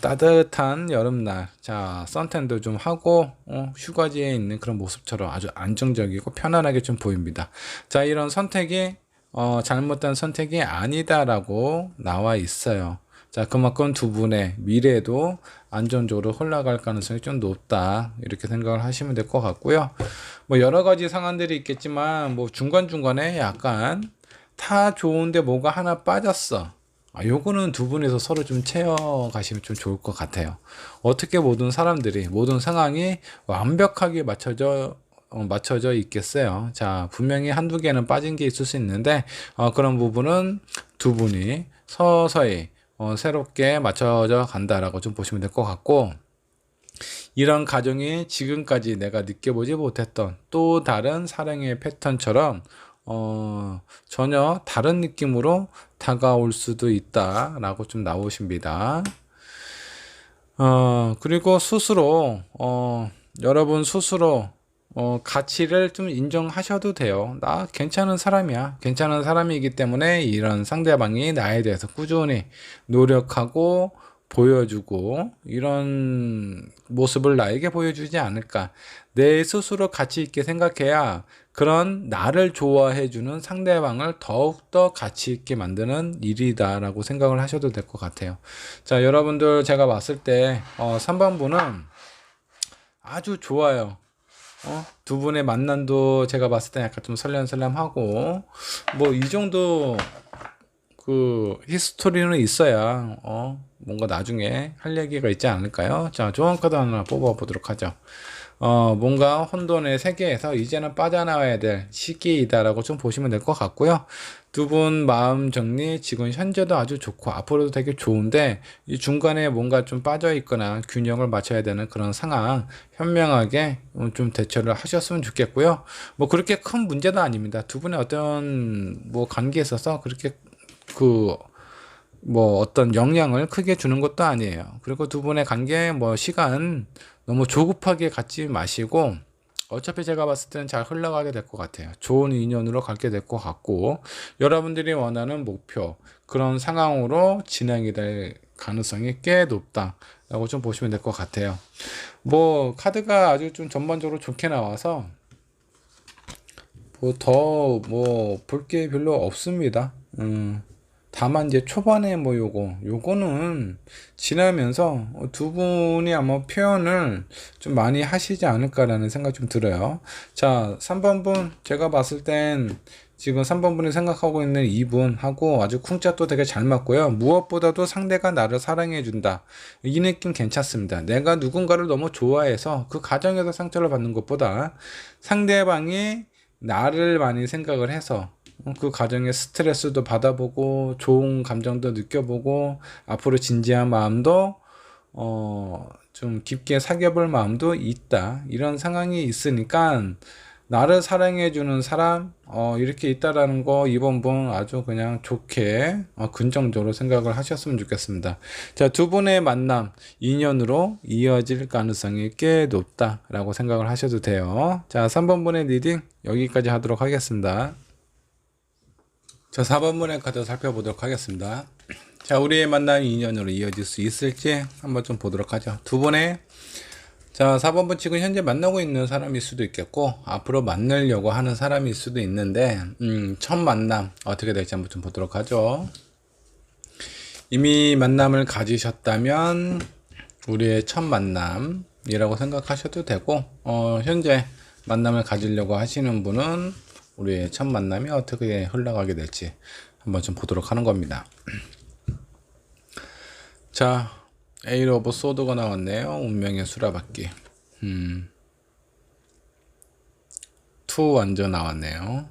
S1: 따뜻한 여름날, 자, 선탠도 좀 하고 휴가지에 있는 그런 모습처럼 아주 안정적이고 편안하게 좀 보입니다. 자, 이런 선택이 잘못된 선택이 아니다라고 나와 있어요. 자, 그만큼 두 분의 미래도 안정적으로 흘러갈 가능성이 좀 높다, 이렇게 생각을 하시면 될 것 같고요. 뭐 여러 가지 상황들이 있겠지만 뭐 중간중간에 약간 다 좋은데 뭐가 하나 빠졌어. 요거는 두 분이서 서로 좀 채워가시면 좀 좋을 것 같아요. 어떻게 모든 사람들이, 모든 상황이 완벽하게 맞춰져 있겠어요. 자, 분명히 한두 개는 빠진 게 있을 수 있는데, 그런 부분은 두 분이 서서히, 새롭게 맞춰져 간다라고 좀 보시면 될 것 같고, 이런 가정이 지금까지 내가 느껴보지 못했던 또 다른 사랑의 패턴처럼 전혀 다른 느낌으로 다가올 수도 있다라고 좀 나오십니다. 그리고 스스로 여러분 스스로 가치를 좀 인정하셔도 돼요. 나 괜찮은 사람이야. 괜찮은 사람이기 때문에 이런 상대방이 나에 대해서 꾸준히 노력하고 보여주고 이런 모습을 나에게 보여주지 않을까. 내 스스로 가치 있게 생각해야 그런 나를 좋아해주는 상대방을 더욱더 가치 있게 만드는 일이다라고 생각을 하셔도 될 것 같아요. 자, 여러분들 제가 봤을 때 3번분은 아주 좋아요. 두 분의 만남도 제가 봤을 때 약간 좀 설렘설렘하고 뭐 이 정도 그 히스토리는 있어야 뭔가 나중에 할 얘기가 있지 않을까요? 자, 좋은 카드 하나 뽑아 보도록 하죠. 뭔가 혼돈의 세계에서 이제는 빠져나와야 될 시기이다라고 좀 보시면 될 것 같고요. 두 분 마음 정리 지금 현재도 아주 좋고 앞으로도 되게 좋은데 이 중간에 뭔가 좀 빠져 있거나 균형을 맞춰야 되는 그런 상황 현명하게 좀 대처를 하셨으면 좋겠고요. 뭐 그렇게 큰 문제도 아닙니다. 두 분의 어떤 뭐 관계에 있어서 그렇게 그 뭐 어떤 영향을 크게 주는 것도 아니에요. 그리고 두 분의 관계 뭐 시간 너무 조급하게 갖지 마시고 어차피 제가 봤을 때는 잘 흘러가게 될 것 같아요. 좋은 인연으로 가게 될 것 같고 여러분들이 원하는 목표 그런 상황으로 진행이 될 가능성이 꽤 높다라고 좀 보시면 될 것 같아요. 뭐 카드가 아주 좀 전반적으로 좋게 나와서 뭐 더 뭐 볼 게 별로 없습니다. 다만 이제 초반에 뭐 요거는 지나면서 두 분이 아마 표현을 좀 많이 하시지 않을까라는 생각이 좀 들어요. 자, 3번분 제가 봤을 땐 지금 3번분이 생각하고 있는 이분하고 아주 쿵짝도 되게 잘 맞고요. 무엇보다도 상대가 나를 사랑해 준다. 이 느낌 괜찮습니다. 내가 누군가를 너무 좋아해서 그 가정에서 상처를 받는 것보다 상대방이 나를 많이 생각을 해서 그 과정에 스트레스도 받아보고 좋은 감정도 느껴보고 앞으로 진지한 마음도 좀 깊게 사귀어볼 마음도 있다. 이런 상황이 있으니까 나를 사랑해주는 사람 이렇게 있다라는 거 이번 분 아주 그냥 좋게 긍정적으로 생각을 하셨으면 좋겠습니다. 자, 두 분의 만남 인연으로 이어질 가능성이 꽤 높다라고 생각을 하셔도 돼요. 자, 3번 분의 리딩 여기까지 하도록 하겠습니다. 자, 4번분의 카드 살펴보도록 하겠습니다. 자, 우리의 만남이 인연으로 이어질 수 있을지 한번 좀 보도록 하죠. 두 분의 자, 4번분 지금 현재 만나고 있는 사람일 수도 있겠고 앞으로 만나려고 하는 사람일 수도 있는데 첫 만남 어떻게 될지 한번 좀 보도록 하죠. 이미 만남을 가지셨다면 우리의 첫 만남이라고 생각하셔도 되고 현재 만남을 가지려고 하시는 분은 우리의 첫 만남이 어떻게 흘러가게 될지 한번 좀 보도록 하는 겁니다. 자, 에이스 오브 소드가 나왔네요. 운명의 수라받기. 투 완전 나왔네요.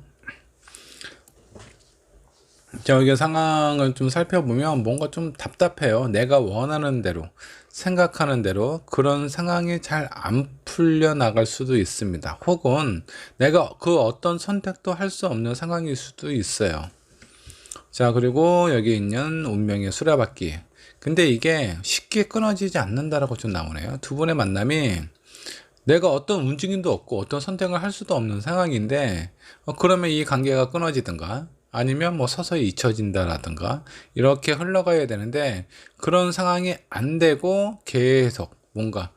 S1: 자, 여기 상황을 좀 살펴보면 뭔가 좀 답답해요. 내가 원하는 대로 생각하는 대로 그런 상황이 잘 안 풀려 나갈 수도 있습니다. 혹은 내가 그 어떤 선택도 할 수 없는 상황일 수도 있어요. 자, 그리고 여기 있는 운명의 수레바퀴. 근데 이게 쉽게 끊어지지 않는다라고 좀 나오네요. 두 분의 만남이 내가 어떤 움직임도 없고 어떤 선택을 할 수도 없는 상황인데 그러면 이 관계가 끊어지든가 아니면 뭐 서서히 잊혀진다라든가 이렇게 흘러가야 되는데 그런 상황이 안 되고 계속 뭔가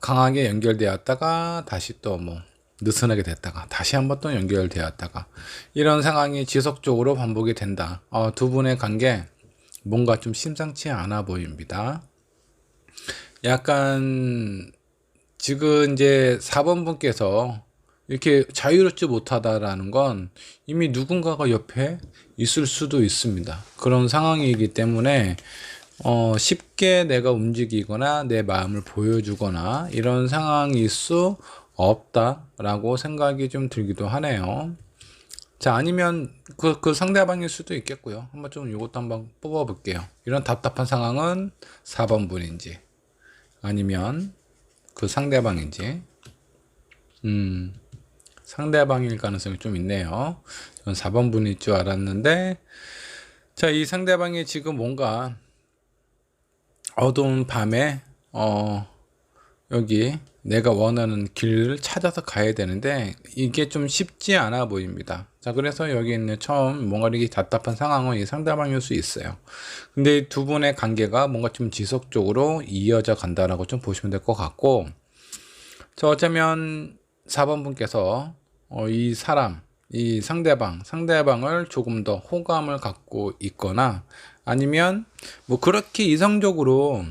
S1: 강하게 연결되었다가 다시 또 뭐 느슨하게 됐다가 다시 한번 또 연결되었다가 이런 상황이 지속적으로 반복이 된다. 두 분의 관계 뭔가 좀 심상치 않아 보입니다. 약간 지금 이제 4번 분께서 이렇게 자유롭지 못하다라는 건 이미 누군가가 옆에 있을 수도 있습니다. 그런 상황이기 때문에 쉽게 내가 움직이거나 내 마음을 보여주거나 이런 상황일 수 없다라고 생각이 좀 들기도 하네요. 자, 아니면 그 상대방일 수도 있겠고요. 한번 좀 이것도 한번 뽑아 볼게요. 이런 답답한 상황은 4번 분인지 아니면 그 상대방인지. 상대방일 가능성이 좀 있네요. 전 4번 분일 줄 알았는데, 자, 이 상대방이 지금 뭔가 어두운 밤에 여기 내가 원하는 길을 찾아서 가야 되는데 이게 좀 쉽지 않아 보입니다. 자, 그래서 여기 있는 처음 뭔가 이렇게 답답한 상황은 이 상대방일 수 있어요. 근데 두 분의 관계가 뭔가 좀 지속적으로 이어져 간다라고 좀 보시면 될 것 같고, 자, 어쩌면 4번 분께서 이 사람, 이 상대방을 조금 더 호감을 갖고 있거나 아니면 뭐 그렇게 이성적으로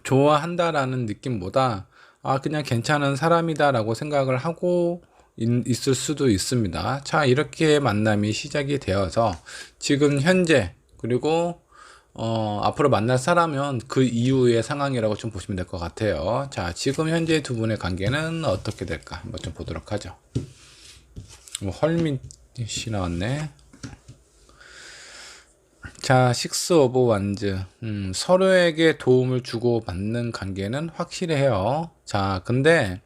S1: 좋아한다라는 느낌보다 그냥 괜찮은 사람이다라고 생각을 하고 있을 수도 있습니다. 자, 이렇게 만남이 시작이 되어서 지금 현재 그리고 앞으로 만날 사람은 그 이후의 상황이라고 좀 보시면 될 것 같아요. 자, 지금 현재 두 분의 관계는 어떻게 될까 한번 좀 보도록 하죠. 헐밋이 나왔네. 자, 식스 오브 완즈. 서로에게 도움을 주고 받는 관계는 확실해요. 자, 근데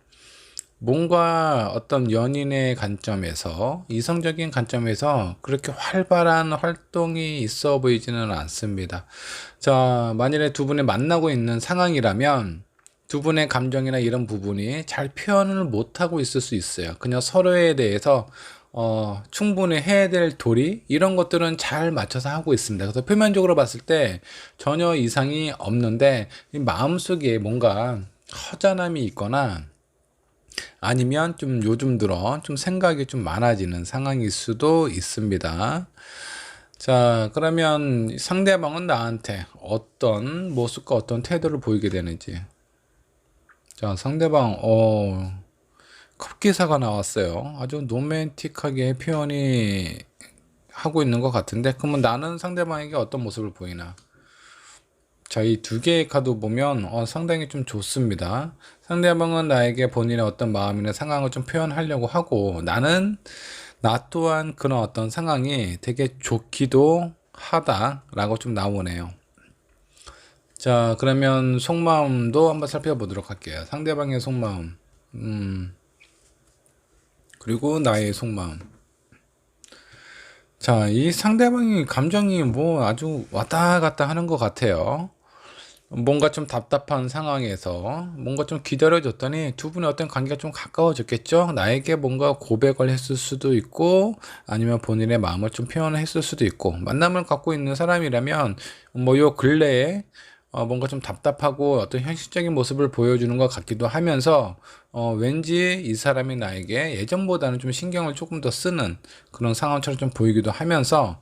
S1: 뭔가 어떤 연인의 관점에서, 이성적인 관점에서 그렇게 활발한 활동이 있어 보이지는 않습니다. 자, 만일에 두 분이 만나고 있는 상황이라면 두 분의 감정이나 이런 부분이 잘 표현을 못하고 있을 수 있어요. 그냥 서로에 대해서 충분히 해야 될 도리 이런 것들은 잘 맞춰서 하고 있습니다. 그래서 표면적으로 봤을 때 전혀 이상이 없는데 마음속에 뭔가 허전함이 있거나 아니면 좀 요즘 들어 좀 생각이 좀 많아지는 상황일 수도 있습니다. 자, 그러면 상대방은 나한테 어떤 모습과 어떤 태도를 보이게 되는지. 자, 상대방 급기사가 나왔어요. 아주 로맨틱하게 표현이 하고 있는 것 같은데, 그러면 나는 상대방에게 어떤 모습을 보이나? 자, 이 두 개의 카드 보면 상당히 좀 좋습니다. 상대방은 나에게 본인의 어떤 마음이나 상황을 좀 표현하려고 하고, 나는 나 또한 그런 어떤 상황이 되게 좋기도 하다라고 좀 나오네요. 자, 그러면 속마음도 한번 살펴보도록 할게요. 상대방의 속마음, 그리고 나의 속마음. 자, 이 상대방의 감정이 뭐 아주 왔다 갔다 하는 것 같아요. 뭔가 좀 답답한 상황에서 뭔가 좀 기다려줬더니 두 분의 어떤 관계가 좀 가까워졌겠죠? 나에게 뭔가 고백을 했을 수도 있고 아니면 본인의 마음을 좀 표현을 했을 수도 있고, 만남을 갖고 있는 사람이라면 뭐 요 근래에 뭔가 좀 답답하고 어떤 현실적인 모습을 보여주는 것 같기도 하면서 왠지 이 사람이 나에게 예전보다는 좀 신경을 조금 더 쓰는 그런 상황처럼 좀 보이기도 하면서,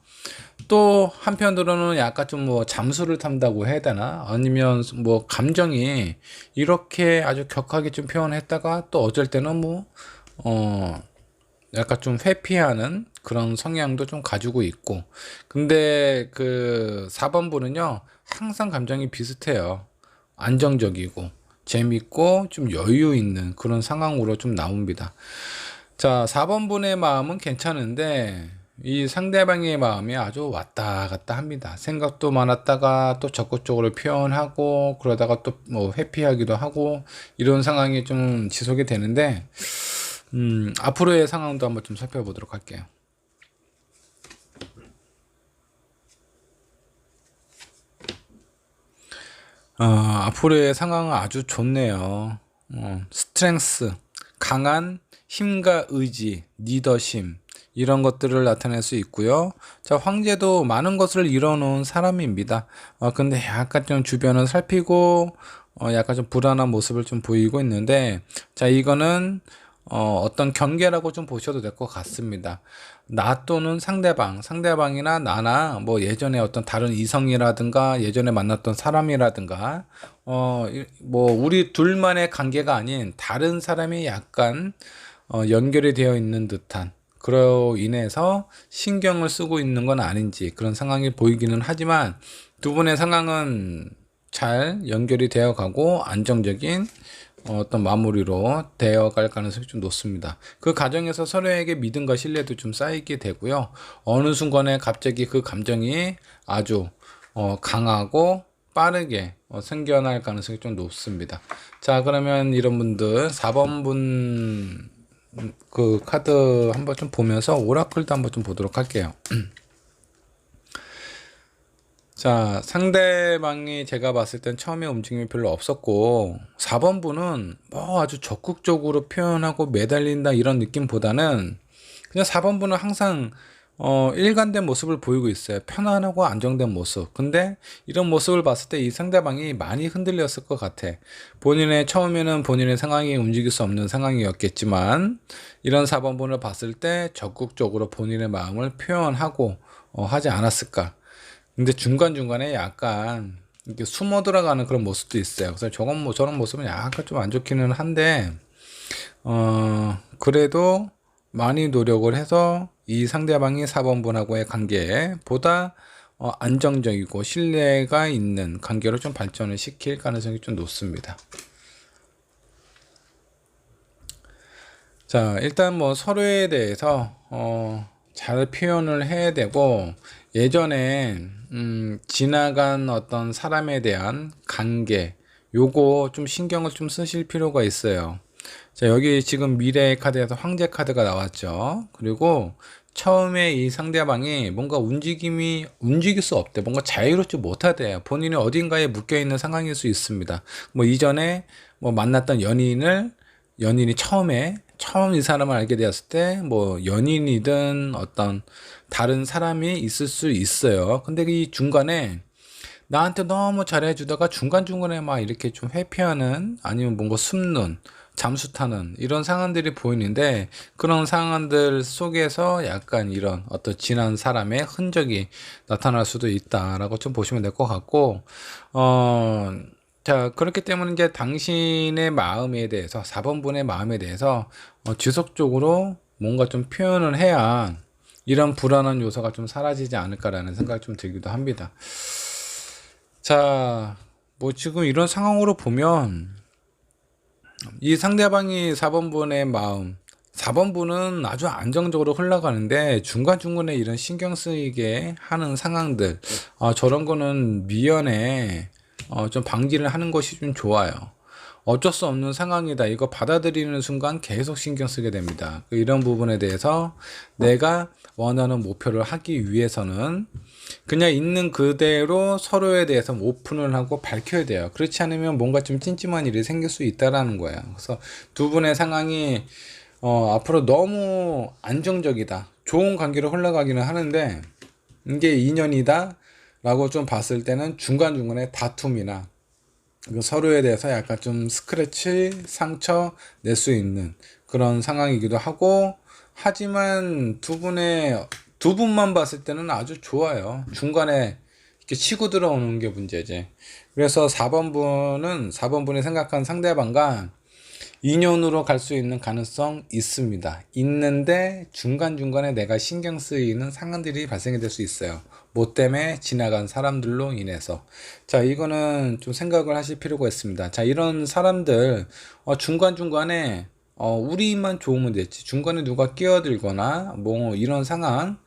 S1: 또 한편으로는 약간 좀 뭐 잠수를 탄다고 해야 되나? 아니면 뭐 감정이 이렇게 아주 격하게 좀 표현했다가 또 어쩔 때는 뭐 약간 좀 회피하는 그런 성향도 좀 가지고 있고. 근데 그 4번 분은요 항상 감정이 비슷해요. 안정적이고 재밌고 좀 여유 있는 그런 상황으로 좀 나옵니다. 자, 4번 분의 마음은 괜찮은데 이 상대방의 마음이 아주 왔다 갔다 합니다. 생각도 많았다가 또 적극적으로 표현하고 그러다가 또 뭐 회피하기도 하고 이런 상황이 좀 지속이 되는데, 앞으로의 상황도 한번 좀 살펴보도록 할게요. 앞으로의 상황은 아주 좋네요. 스트렝스, 강한 힘과 의지, 리더십, 이런 것들을 나타낼 수 있고요. 자, 황제도 많은 것을 이뤄놓은 사람입니다. 근데 약간 좀 주변을 살피고, 약간 좀 불안한 모습을 좀 보이고 있는데, 자, 이거는, 어떤 경계라고 좀 보셔도 될 것 같습니다. 나 또는 상대방이나 나나 뭐 예전에 어떤 다른 이성이라든가 예전에 만났던 사람이라든가 뭐 우리 둘만의 관계가 아닌 다른 사람이 약간 연결이 되어 있는 듯한, 그로 인해서 신경을 쓰고 있는 건 아닌지 그런 상황이 보이기는 하지만 두 분의 상황은 잘 연결이 되어 가고 안정적인 어떤 마무리로 되어갈 가능성이 좀 높습니다. 그 과정에서 서로에게 믿음과 신뢰도 좀 쌓이게 되고요. 어느 순간에 갑자기 그 감정이 아주 강하고 빠르게 생겨날 가능성이 좀 높습니다. 자, 그러면 이런 분들 4번 분 그 카드 한번 좀 보면서 오라클도 한번 좀 보도록 할게요. 자, 상대방이 제가 봤을 땐 처음에 움직임이 별로 없었고 4번 분은 뭐 아주 적극적으로 표현하고 매달린다 이런 느낌보다는 그냥 4번 분은 항상 일관된 모습을 보이고 있어요. 편안하고 안정된 모습. 근데 이런 모습을 봤을 때 이 상대방이 많이 흔들렸을 것 같아. 처음에는 본인의 상황이 움직일 수 없는 상황이었겠지만 이런 4번 분을 봤을 때 적극적으로 본인의 마음을 표현하고 하지 않았을까. 근데 중간중간에 약간 이렇게 숨어 들어가는 그런 모습도 있어요. 그래서 저런 모습은 약간 좀 안 좋기는 한데, 그래도 많이 노력을 해서 이 상대방이 4번 분하고의 관계보다 안정적이고 신뢰가 있는 관계로 좀 발전을 시킬 가능성이 좀 높습니다. 자, 일단 뭐 서로에 대해서 잘 표현을 해야 되고 예전에 지나간 어떤 사람에 대한 관계 요거 좀 신경을 좀 쓰실 필요가 있어요. 자, 여기 지금 미래의 카드에서 황제 카드가 나왔죠. 그리고 처음에 이 상대방이 뭔가 움직일 수 없대. 뭔가 자유롭지 못하대요. 본인이 어딘가에 묶여 있는 상황일 수 있습니다. 뭐 이전에 뭐 만났던 연인이 처음 이 사람을 알게 되었을 때 뭐 연인이든 어떤 다른 사람이 있을 수 있어요. 근데 이 중간에 나한테 너무 잘해주다가 중간중간에 막 이렇게 좀 회피하는 아니면 뭔가 숨는 잠수 타는 이런 상황들이 보이는데 그런 상황들 속에서 약간 이런 어떤 지난 사람의 흔적이 나타날 수도 있다라고 좀 보시면 될 것 같고 자, 그렇기 때문에 이제 당신의 마음에 대해서 4번 분의 마음에 대해서 지속적으로 뭔가 좀 표현을 해야 이런 불안한 요소가 좀 사라지지 않을까라는 생각이 좀 들기도 합니다. 자, 뭐 지금 이런 상황으로 보면 이 상대방이 4번 분의 마음, 4번 분은 아주 안정적으로 흘러가는데 중간중간에 이런 신경 쓰이게 하는 상황들, 저런 거는 미연에 좀 방지를 하는 것이 좀 좋아요. 어쩔 수 없는 상황이다. 이거 받아들이는 순간 계속 신경 쓰게 됩니다. 이런 부분에 대해서 내가 원하는 목표를 하기 위해서는 그냥 있는 그대로 서로에 대해서 오픈을 하고 밝혀야 돼요. 그렇지 않으면 뭔가 좀 찜찜한 일이 생길 수 있다라는 거예요. 그래서 두 분의 상황이 앞으로 너무 안정적이다. 좋은 관계로 흘러가기는 하는데 이게 인연이다 라고 좀 봤을 때는 중간중간에 다툼이나 서로에 대해서 약간 좀 스크래치, 상처 낼 수 있는 그런 상황이기도 하고 하지만 두 분만 봤을 때는 아주 좋아요. 중간에 이렇게 치고 들어오는 게 문제지. 그래서 4번 분이 생각한 상대방과 인연으로 갈 수 있는 가능성 있습니다. 있는데 중간중간에 내가 신경 쓰이는 상황들이 발생이 될 수 있어요. 뭐 때문에 지나간 사람들로 인해서. 자, 이거는 좀 생각을 하실 필요가 있습니다. 자, 이런 사람들 중간중간에 우리만 좋으면 됐지. 중간에 누가 끼어들거나 뭐 이런 상황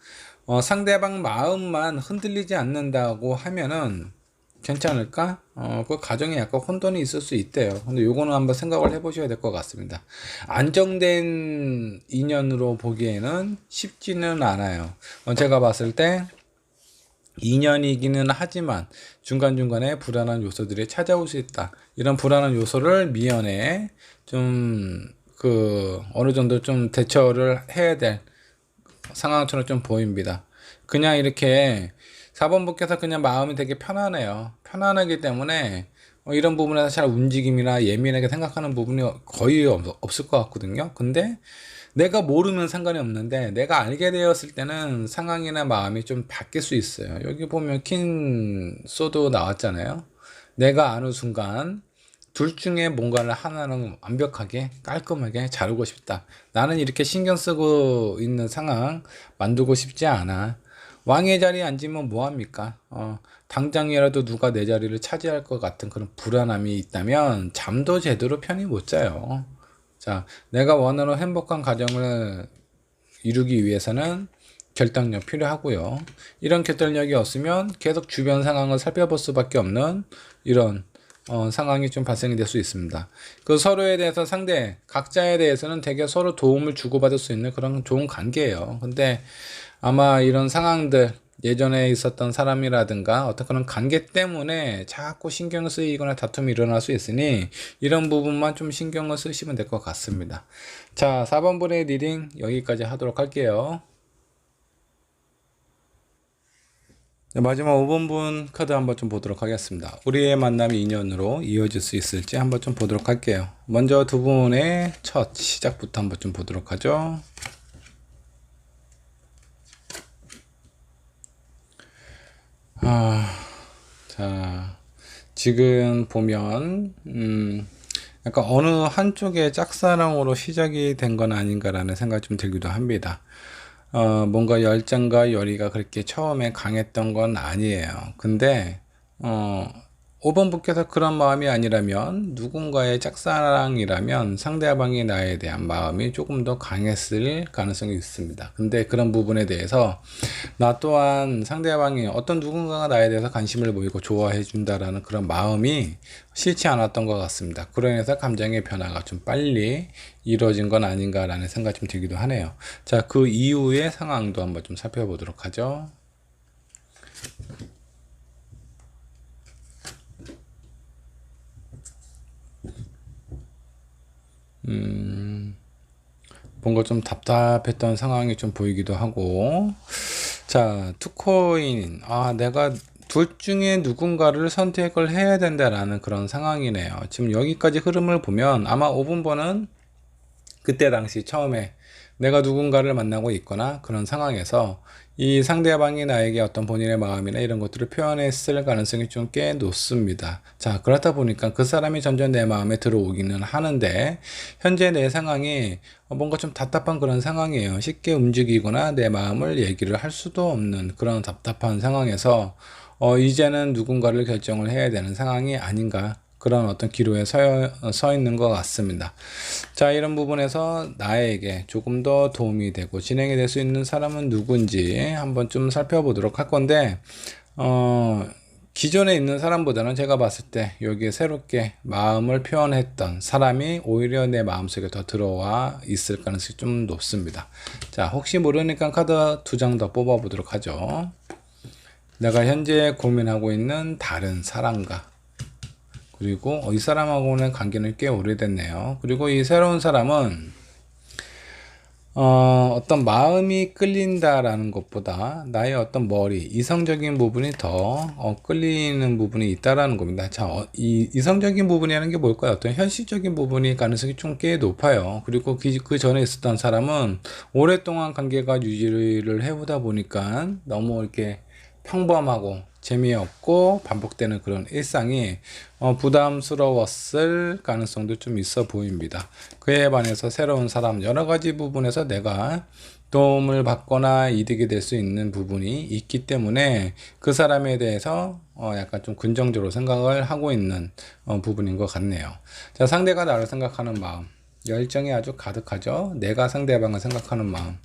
S1: 상대방 마음만 흔들리지 않는다고 하면은 괜찮을까? 그 가정에 약간 혼돈이 있을 수 있대요. 근데 요거는 한번 생각을 해보셔야 될 것 같습니다. 안정된 인연으로 보기에는 쉽지는 않아요. 제가 봤을 때 인연이기는 하지만 중간중간에 불안한 요소들이 찾아올 수 있다. 이런 불안한 요소를 미연에 좀 어느 정도 좀 대처를 해야 될 상황처럼 좀 보입니다. 그냥 이렇게 4번 분께서 그냥 마음이 되게 편안해요. 편안하기 때문에 이런 부분에서 잘 움직임이나 예민하게 생각하는 부분이 거의 없을 것 같거든요. 근데 내가 모르면 상관이 없는데 내가 알게 되었을 때는 상황이나 마음이 좀 바뀔 수 있어요. 여기 보면 퀸 소드 나왔잖아요. 내가 아는 순간 둘 중에 뭔가를 하나는 완벽하게 깔끔하게 자르고 싶다. 나는 이렇게 신경 쓰고 있는 상황 만들고 싶지 않아. 왕의 자리에 앉으면 뭐합니까? 당장이라도 누가 내 자리를 차지할 것 같은 그런 불안함이 있다면 잠도 제대로 편히 못 자요. 자, 내가 원하는 행복한 가정을 이루기 위해서는 결단력 필요하고요. 이런 결단력이 없으면 계속 주변 상황을 살펴볼 수밖에 없는 이런 상황이 좀 발생이 될 수 있습니다. 그 서로에 대해서 각자에 대해서는 되게 서로 도움을 주고받을 수 있는 그런 좋은 관계예요. 근데 아마 이런 상황들, 예전에 있었던 사람이라든가 어떤 그런 관계 때문에 자꾸 신경 쓰이거나 다툼이 일어날 수 있으니 이런 부분만 좀 신경을 쓰시면 될 것 같습니다. 자, 4번분의 리딩 여기까지 하도록 할게요. 마지막 5번분 카드 한번 좀 보도록 하겠습니다. 우리의 만남이 인연으로 이어질 수 있을지 한번 좀 보도록 할게요. 먼저 두 분의 첫 시작부터 한번 좀 보도록 하죠. 자, 지금 보면 약간 어느 한쪽의 짝사랑으로 시작이 된 건 아닌가라는 생각이 좀 들기도 합니다. 뭔가 열정과 열의가 그렇게 처음에 강했던 건 아니에요. 근데 5번 분께서 그런 마음이 아니라면, 누군가의 짝사랑이라면 상대방이 나에 대한 마음이 조금 더 강했을 가능성이 있습니다. 근데 그런 부분에 대해서 나 또한 상대방이 어떤 누군가가 나에 대해서 관심을 보이고 좋아해 준다라는 그런 마음이 싫지 않았던 것 같습니다. 그러면서 감정의 변화가 좀 빨리 이루어진 건 아닌가라는 생각이 좀 들기도 하네요. 자, 그 이후의 상황도 한번 좀 살펴보도록 하죠. 뭔가 좀 답답했던 상황이 좀 보이기도 하고, 자, 투코인. 내가 둘 중에 누군가를 선택을 해야 된다라는 그런 상황이네요. 지금 여기까지 흐름을 보면 아마 5분번은 그때 당시 처음에 내가 누군가를 만나고 있거나 그런 상황에서 이 상대방이 나에게 어떤 본인의 마음이나 이런 것들을 표현했을 가능성이 좀 꽤 높습니다. 자, 그렇다 보니까 그 사람이 점점 내 마음에 들어오기는 하는데, 현재 내 상황이 뭔가 좀 답답한 그런 상황이에요. 쉽게 움직이거나 내 마음을 얘기를 할 수도 없는 그런 답답한 상황에서 이제는 누군가를 결정을 해야 되는 상황이 아닌가, 그런 어떤 기로에 서 있는 것 같습니다. 자, 이런 부분에서 나에게 조금 더 도움이 되고 진행이 될 수 있는 사람은 누군지 한번 좀 살펴보도록 할 건데, 기존에 있는 사람보다는 제가 봤을 때 여기에 새롭게 마음을 표현했던 사람이 오히려 내 마음속에 더 들어와 있을 가능성이 좀 높습니다. 자, 혹시 모르니까 카드 2장 더 뽑아보도록 하죠. 내가 현재 고민하고 있는 다른 사람과, 그리고 이 사람하고는 관계는 꽤 오래됐네요. 그리고 이 새로운 사람은 어떤 마음이 끌린다라는 것보다 나의 어떤 이성적인 부분이 더 끌리는 부분이 있다라는 겁니다. 자, 이 이성적인 부분이라는 게 뭘까요? 어떤 현실적인 부분이 가능성이 좀 꽤 높아요. 그리고 그 전에 있었던 사람은 오랫동안 관계가 유지를 해오다 보니까 너무 이렇게 평범하고 재미없고 반복되는 그런 일상이 부담스러웠을 가능성도 좀 있어 보입니다. 그에 반해서 새로운 사람, 여러 가지 부분에서 내가 도움을 받거나 이득이 될 수 있는 부분이 있기 때문에 그 사람에 대해서 약간 좀 긍정적으로 생각을 하고 있는 부분인 것 같네요. 자, 상대가 나를 생각하는 마음, 열정이 아주 가득하죠. 내가 상대방을 생각하는 마음,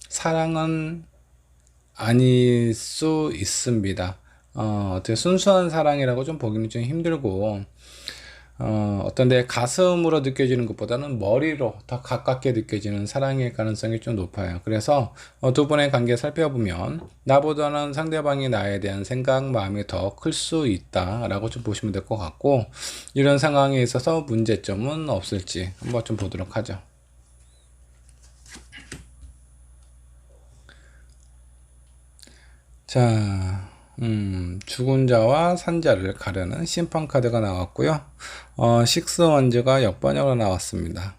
S1: 사랑은 아닐 수 있습니다. 어떻게 순수한 사랑이라고 좀 보기는 좀 힘들고, 어떤 내 가슴으로 느껴지는 것보다는 머리로 더 가깝게 느껴지는 사랑일 가능성이 좀 높아요. 그래서 두 분의 관계 살펴보면 나보다는 상대방이 나에 대한 생각, 마음이 더 클 수 있다라고 좀 보시면 될 것 같고, 이런 상황에 있어서 문제점은 없을지 한번 좀 보도록 하죠. 자, 죽은 자와 산 자를 가르는 심판 카드가 나왔고요. 식스 원즈가 역번역으로 나왔습니다.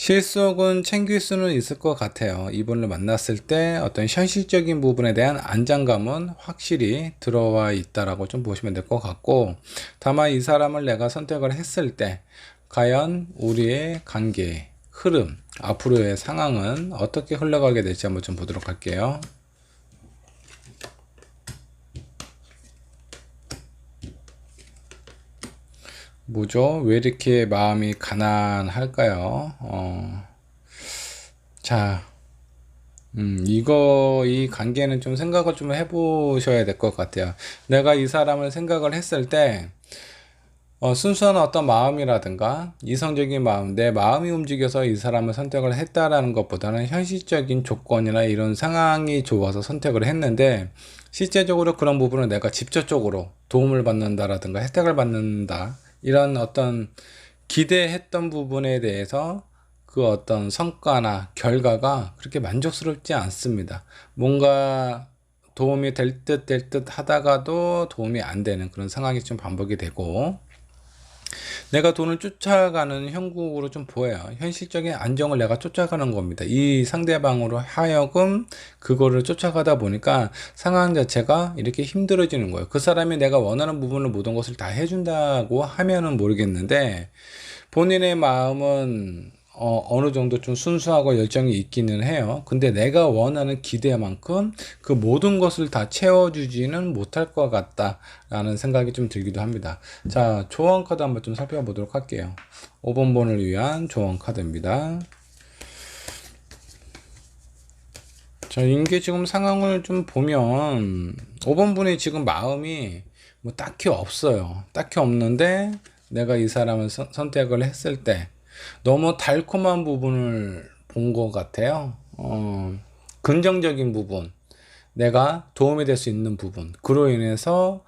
S1: 실속은 챙길 수는 있을 것 같아요. 이분을 만났을 때 어떤 현실적인 부분에 대한 안정감은 확실히 들어와 있다라고 좀 보시면 될 것 같고, 다만 이 사람을 내가 선택을 했을 때 과연 우리의 관계 흐름, 앞으로의 상황은 어떻게 흘러가게 될지 한번 좀 보도록 할게요. 뭐죠? 왜 이렇게 마음이 가난할까요? 자, 이 관계는 좀 생각을 좀 해보셔야 될 것 같아요. 내가 이 사람을 생각을 했을 때, 순수한 어떤 마음이라든가, 이성적인 마음, 내 마음이 움직여서 이 사람을 선택을 했다라는 것보다는 현실적인 조건이나 이런 상황이 좋아서 선택을 했는데, 실제적으로 그런 부분을 내가 직접적으로 도움을 받는다라든가, 혜택을 받는다, 이런 어떤 기대했던 부분에 대해서 그 어떤 성과나 결과가 그렇게 만족스럽지 않습니다. 뭔가 도움이 될 듯 하다가도 도움이 안 되는 그런 상황이 좀 반복이 되고, 내가 돈을 쫓아가는 형국으로 좀 보여요. 현실적인 안정을 내가 쫓아가는 겁니다. 이 상대방으로 하여금 그거를 쫓아가다 보니까 상황 자체가 이렇게 힘들어지는 거예요. 그 사람이 내가 원하는 부분을 모든 것을 다 해준다고 하면은 모르겠는데, 본인의 마음은 어느 정도 좀 순수하고 열정이 있기는 해요. 근데 내가 원하는 기대만큼 그 모든 것을 다 채워주지는 못할 것 같다라는 생각이 좀 들기도 합니다. 자, 조언 카드 한번 좀 살펴보도록 할게요. 5번 번을 위한 조언 카드입니다. 자, 이게 지금 상황을 좀 보면 5번 분이 지금 마음이 뭐 딱히 없어요. 딱히 없는데 내가 이 사람을 선택을 했을 때 너무 달콤한 부분을 본 것 같아요. 긍정적인 부분, 내가 도움이 될 수 있는 부분, 그로 인해서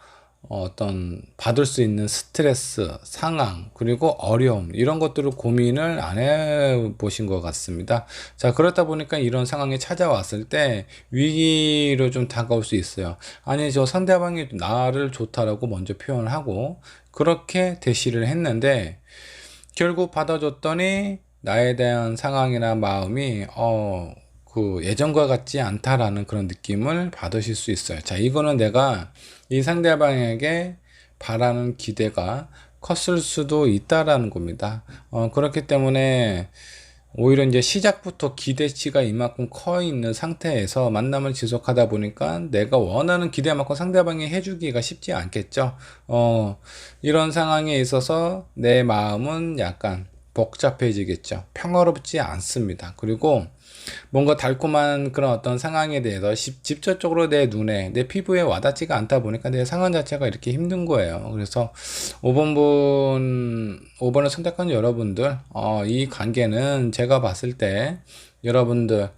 S1: 어떤 받을 수 있는 스트레스, 상황, 그리고 어려움, 이런 것들을 고민을 안 해 보신 것 같습니다. 자, 그렇다 보니까 이런 상황이 찾아왔을 때 위기로 좀 다가올 수 있어요. 아니, 저 상대방이 나를 좋다라고 먼저 표현을 하고, 그렇게 대시를 했는데, 결국 받아줬더니 나에 대한 상황이나 마음이 그 예전과 같지 않다라는 그런 느낌을 받으실 수 있어요. 자, 이거는 내가 이 상대방에게 바라는 기대가 컸을 수도 있다라는 겁니다. 그렇기 때문에 오히려 이제 시작부터 기대치가 이만큼 커 있는 상태에서 만남을 지속하다 보니까 내가 원하는 기대만큼 상대방이 해주기가 쉽지 않겠죠. 이런 상황에 있어서 내 마음은 약간 복잡해지겠죠. 평화롭지 않습니다. 그리고 뭔가 달콤한 그런 어떤 상황에 대해서 직접적으로 내 눈에, 내 피부에 와닿지가 않다 보니까 내 상황 자체가 이렇게 힘든 거예요. 그래서 5번을 선택한 여러분들, 이 관계는 제가 봤을 때 여러분들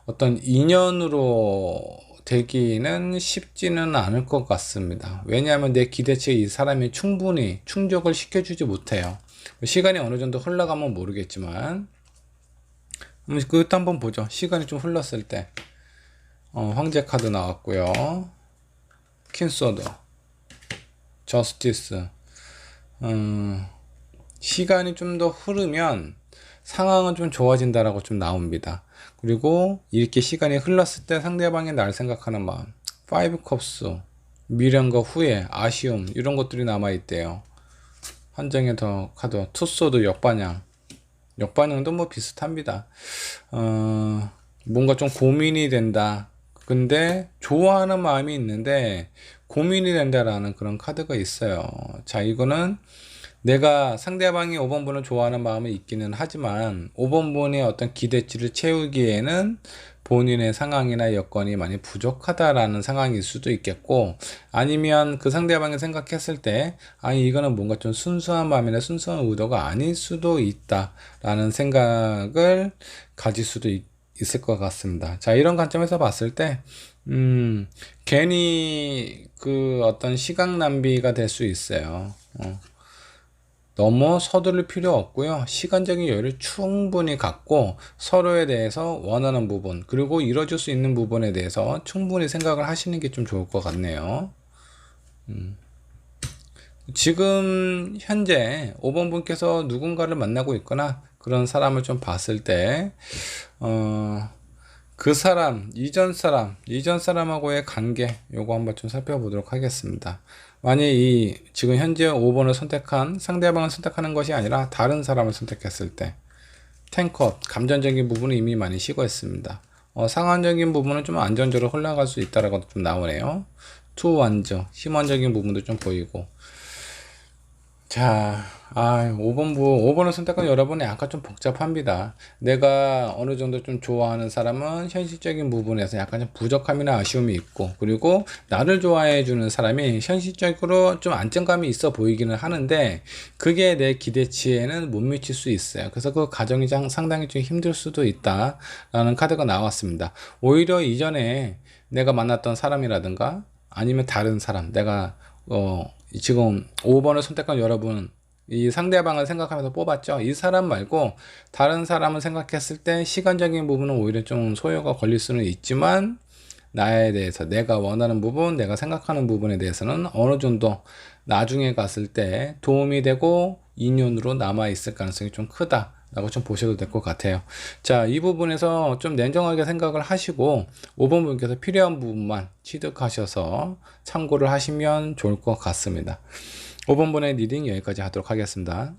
S1: 어떤 인연으로 되기는 쉽지는 않을 것 같습니다. 왜냐하면 내 기대치에 이 사람이 충분히 충족을 시켜주지 못해요. 시간이 어느 정도 흘러가면 모르겠지만, 그것도 한번 보죠. 시간이 좀 흘렀을 때. 황제 카드 나왔고요. 퀸소드, 저스티스. 시간이 좀 더 흐르면 상황은 좀 좋아진다라고 좀 나옵니다. 그리고 이렇게 시간이 흘렀을 때 상대방이 날 생각하는 마음, 5 컵스, 미련과 후회, 아쉬움, 이런 것들이 남아있대요. 한 장의 더 카드, 투소드, 역반응도 뭐 비슷합니다. 뭔가 좀 고민이 된다. 근데 좋아하는 마음이 있는데 고민이 된다라는 그런 카드가 있어요. 자, 이거는 내가 상대방이 5번 분을 좋아하는 마음이 있기는 하지만 5번 분의 어떤 기대치를 채우기에는 본인의 상황이나 여건이 많이 부족하다라는 상황일 수도 있겠고, 아니면 그 상대방이 생각했을 때 아니 이거는 뭔가 좀 순수한 마음이나 순수한 의도가 아닐 수도 있다라는 생각을 가질 수도 있을 것 같습니다. 자, 이런 관점에서 봤을 때 괜히 그 어떤 시간 낭비가 될 수 있어요. 너무 서두를 필요 없고요. 시간적인 여유를 충분히 갖고 서로에 대해서 원하는 부분, 그리고 이뤄줄 수 있는 부분에 대해서 충분히 생각을 하시는 게 좀 좋을 것 같네요. 지금 현재 5번 분께서 누군가를 만나고 있거나 그런 사람을 좀 봤을 때, 그 사람, 이전 사람하고의 관계, 요거 한번 좀 살펴보도록 하겠습니다. 만약 지금 현재 5번을 선택한 상대방을 선택하는 것이 아니라 다른 사람을 선택했을 때, 탱컷, 감정적인 부분은 이미 많이 식어있습니다. 상황적인 부분은 좀 안정적으로 흘러갈 수 있다라고 좀 나오네요. 투완저, 힘원적인 부분도 좀 보이고. 자, 5번을 선택한 여러분이 약간 좀 복잡합니다. 내가 어느 정도 좀 좋아하는 사람은 현실적인 부분에서 약간 좀 부족함이나 아쉬움이 있고, 그리고 나를 좋아해 주는 사람이 현실적으로 좀 안정감이 있어 보이기는 하는데, 그게 내 기대치에는 못 미칠 수 있어요. 그래서 그 과정이 상당히 좀 힘들 수도 있다라는 카드가 나왔습니다. 오히려 이전에 내가 만났던 사람이라든가, 아니면 다른 사람, 내가 지금 5번을 선택한 여러분, 이 상대방을 생각하면서 뽑았죠. 이 사람 말고 다른 사람을 생각했을 때 시간적인 부분은 오히려 좀 소요가 걸릴 수는 있지만, 나에 대해서 내가 원하는 부분, 내가 생각하는 부분에 대해서는 어느 정도 나중에 갔을 때 도움이 되고 인연으로 남아 있을 가능성이 좀 크다 라고 좀 보셔도 될 것 같아요. 자, 이 부분에서 좀 냉정하게 생각을 하시고 5번 분께서 필요한 부분만 취득하셔서 참고를 하시면 좋을 것 같습니다. 5번 분의 리딩 여기까지 하도록 하겠습니다.